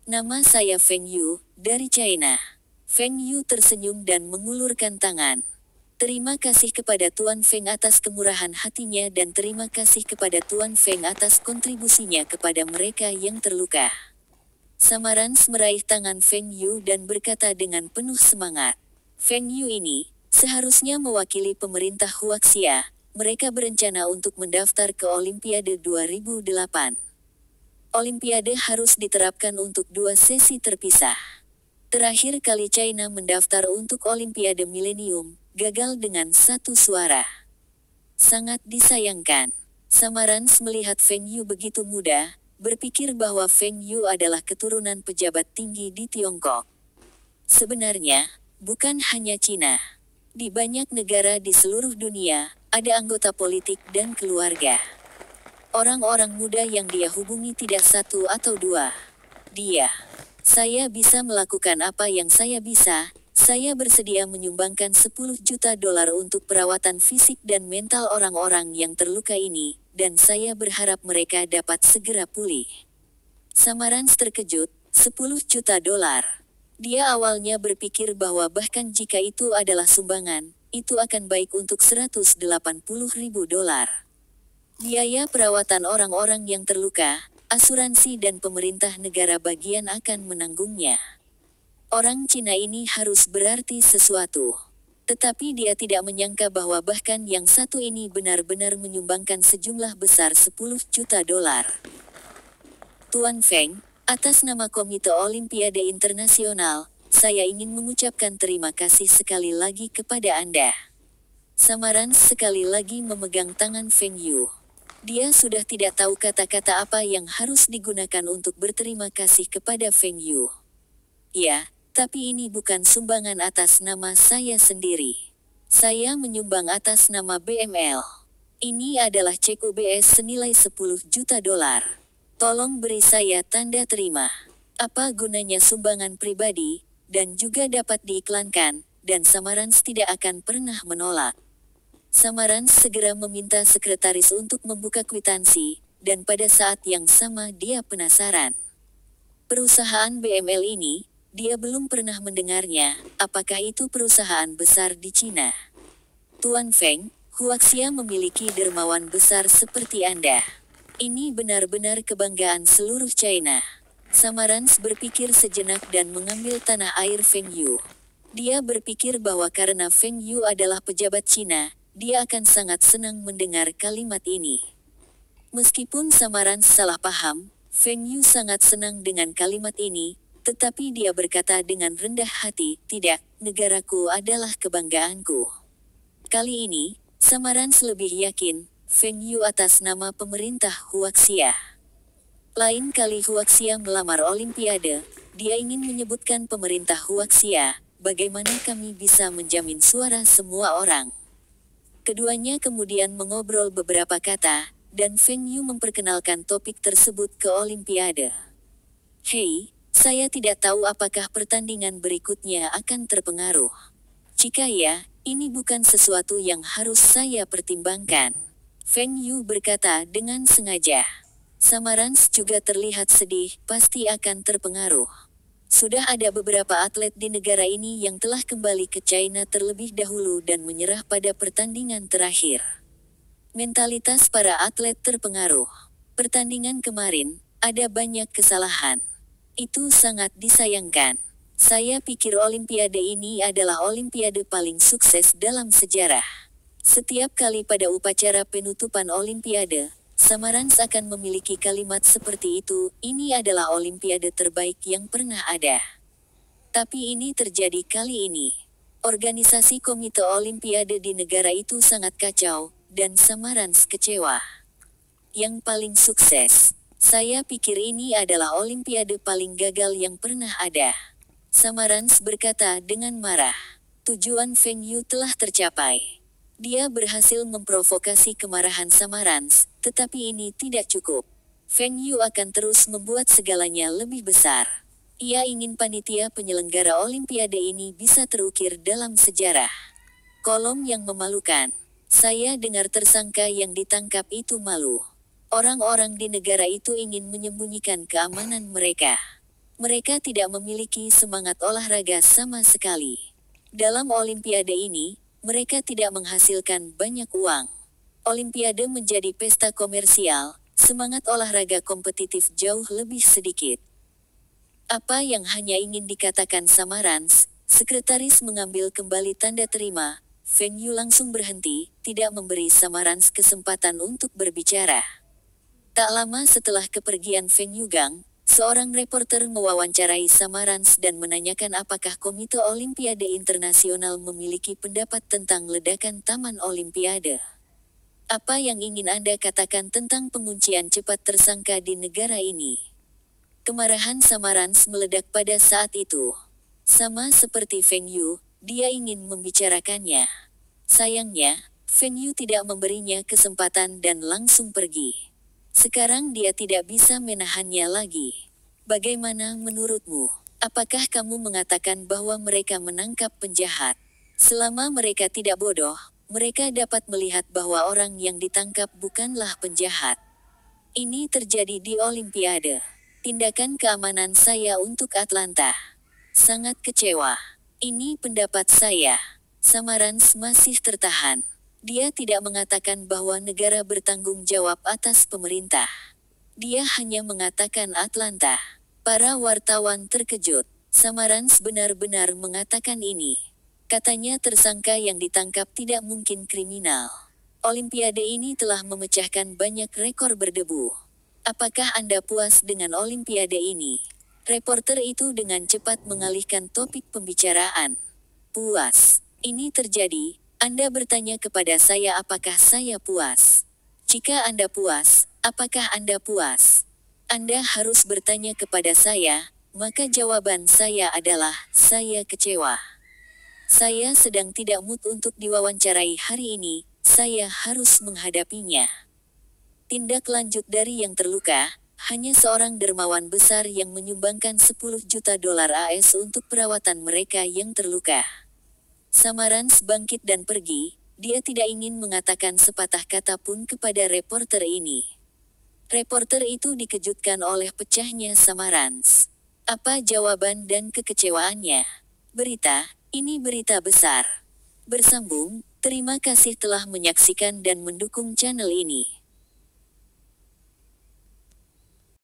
Nama saya Feng Yu, dari China. Feng Yu tersenyum dan mengulurkan tangan. Terima kasih kepada Tuan Feng atas kemurahan hatinya dan terima kasih kepada Tuan Feng atas kontribusinya kepada mereka yang terluka. Samarans meraih tangan Feng Yu dan berkata dengan penuh semangat. Feng Yu ini seharusnya mewakili pemerintah Huaxia. Mereka berencana untuk mendaftar ke Olimpiade 2008. Olimpiade harus diterapkan untuk 2 sesi terpisah. Terakhir kali China mendaftar untuk Olimpiade Milenium, gagal dengan 1 suara. Sangat disayangkan. Samarans melihat Feng Yu begitu muda, berpikir bahwa Feng Yu adalah keturunan pejabat tinggi di Tiongkok. Sebenarnya, bukan hanya Cina. Di banyak negara di seluruh dunia, ada anggota politik dan keluarga. Orang-orang muda yang dia hubungi tidak 1 atau 2. Saya bisa melakukan apa yang saya bisa. Saya bersedia menyumbangkan $10 juta untuk perawatan fisik dan mental orang-orang yang terluka ini, dan saya berharap mereka dapat segera pulih. Samarans terkejut, $10 juta. Dia awalnya berpikir bahwa bahkan jika itu adalah sumbangan, itu akan baik untuk $180.000. Biaya perawatan orang-orang yang terluka, asuransi dan pemerintah negara bagian akan menanggungnya. Orang Cina ini harus berarti sesuatu. Tetapi dia tidak menyangka bahwa bahkan yang satu ini benar-benar menyumbangkan sejumlah besar $10 juta. Tuan Feng, atas nama Komite Olimpiade Internasional, saya ingin mengucapkan terima kasih sekali lagi kepada Anda. Samarans sekali lagi memegang tangan Feng Yu. Dia sudah tidak tahu kata-kata apa yang harus digunakan untuk berterima kasih kepada Feng Yu. Ya, tapi ini bukan sumbangan atas nama saya sendiri. Saya menyumbang atas nama BML. Ini adalah cek UBS senilai $10 juta. Tolong beri saya tanda terima. Apa gunanya sumbangan pribadi, dan juga dapat diiklankan, dan Samarans tidak akan pernah menolak. Samarans segera meminta sekretaris untuk membuka kwitansi, dan pada saat yang sama dia penasaran. Perusahaan BML ini, dia belum pernah mendengarnya, apakah itu perusahaan besar di Cina? Tuan Feng, Huaxia memiliki dermawan besar seperti Anda. Ini benar-benar kebanggaan seluruh China. Samarans berpikir sejenak dan mengambil tanah air Feng Yu. Dia berpikir bahwa karena Feng Yu adalah pejabat Cina, dia akan sangat senang mendengar kalimat ini. Meskipun Samarans salah paham, Feng Yu sangat senang dengan kalimat ini, tetapi dia berkata dengan rendah hati, "Tidak, negaraku adalah kebanggaanku." Kali ini, Samarans lebih yakin, Feng Yu atas nama pemerintah Huaxia. Lain kali Huaxia melamar Olimpiade, dia ingin menyebutkan pemerintah Huaxia, bagaimana kami bisa menjamin suara semua orang. Keduanya kemudian mengobrol beberapa kata, dan Feng Yu memperkenalkan topik tersebut ke Olimpiade. Hei, saya tidak tahu apakah pertandingan berikutnya akan terpengaruh. Jika ya, ini bukan sesuatu yang harus saya pertimbangkan. Feng Yu berkata dengan sengaja. Samarans juga terlihat sedih, pasti akan terpengaruh. Sudah ada beberapa atlet di negara ini yang telah kembali ke China terlebih dahulu dan menyerah pada pertandingan terakhir. Mentalitas para atlet terpengaruh. Pertandingan kemarin, ada banyak kesalahan. Itu sangat disayangkan. Saya pikir Olimpiade ini adalah Olimpiade paling sukses dalam sejarah. Setiap kali pada upacara penutupan Olimpiade, Samarans akan memiliki kalimat seperti itu, "Ini adalah Olimpiade terbaik yang pernah ada." Tapi ini terjadi kali ini. Organisasi Komite Olimpiade di negara itu sangat kacau, dan Samarans kecewa. Yang paling sukses. Saya pikir ini adalah Olimpiade paling gagal yang pernah ada. Samarans berkata dengan marah. Tujuan Feng Yu telah tercapai. Dia berhasil memprovokasi kemarahan Samarans, tetapi ini tidak cukup. Feng Yu akan terus membuat segalanya lebih besar. Ia ingin panitia penyelenggara Olimpiade ini bisa terukir dalam sejarah. Kolom yang memalukan. Saya dengar tersangka yang ditangkap itu malu. Orang-orang di negara itu ingin menyembunyikan keamanan mereka. Mereka tidak memiliki semangat olahraga sama sekali. Dalam Olimpiade ini, mereka tidak menghasilkan banyak uang. Olimpiade menjadi pesta komersial, semangat olahraga kompetitif jauh lebih sedikit. Apa yang hanya ingin dikatakan Samarans, sekretaris mengambil kembali tanda terima. Feng Yu langsung berhenti, tidak memberi Samarans kesempatan untuk berbicara. Tak lama setelah kepergian Feng Yugang, seorang reporter mewawancarai Samarans dan menanyakan apakah Komite Olimpiade Internasional memiliki pendapat tentang ledakan Taman Olimpiade. Apa yang ingin Anda katakan tentang penguncian cepat tersangka di negara ini? Kemarahan Samarans meledak pada saat itu. Sama seperti Feng Yu, dia ingin membicarakannya. Sayangnya, Feng Yu tidak memberinya kesempatan dan langsung pergi. Sekarang dia tidak bisa menahannya lagi. Bagaimana menurutmu? Apakah kamu mengatakan bahwa mereka menangkap penjahat? Selama mereka tidak bodoh, mereka dapat melihat bahwa orang yang ditangkap bukanlah penjahat. Ini terjadi di Olimpiade. Tindakan keamanan saya untuk Atlanta. Sangat kecewa. Ini pendapat saya. Samarans masih tertahan. Dia tidak mengatakan bahwa negara bertanggung jawab atas pemerintah. Dia hanya mengatakan Atlanta. Para wartawan terkejut. Samarans benar-benar mengatakan ini. Katanya tersangka yang ditangkap tidak mungkin kriminal. Olimpiade ini telah memecahkan banyak rekor berdebu. Apakah Anda puas dengan Olimpiade ini? Reporter itu dengan cepat mengalihkan topik pembicaraan. Puas. Ini terjadi, Anda bertanya kepada saya apakah saya puas. Jika Anda puas, apakah Anda puas? Anda harus bertanya kepada saya, maka jawaban saya adalah, saya kecewa. Saya sedang tidak mood untuk diwawancarai hari ini, saya harus menghadapinya. Tindak lanjut dari yang terluka, hanya seorang dermawan besar yang menyumbangkan 10 juta dolar AS untuk perawatan mereka yang terluka. Samarans bangkit dan pergi, dia tidak ingin mengatakan sepatah kata pun kepada reporter ini. Reporter itu dikejutkan oleh pecahnya Samarans. Apa jawaban dan kekecewaannya? Berita, ini berita besar. Bersambung, terima kasih telah menyaksikan dan mendukung channel ini.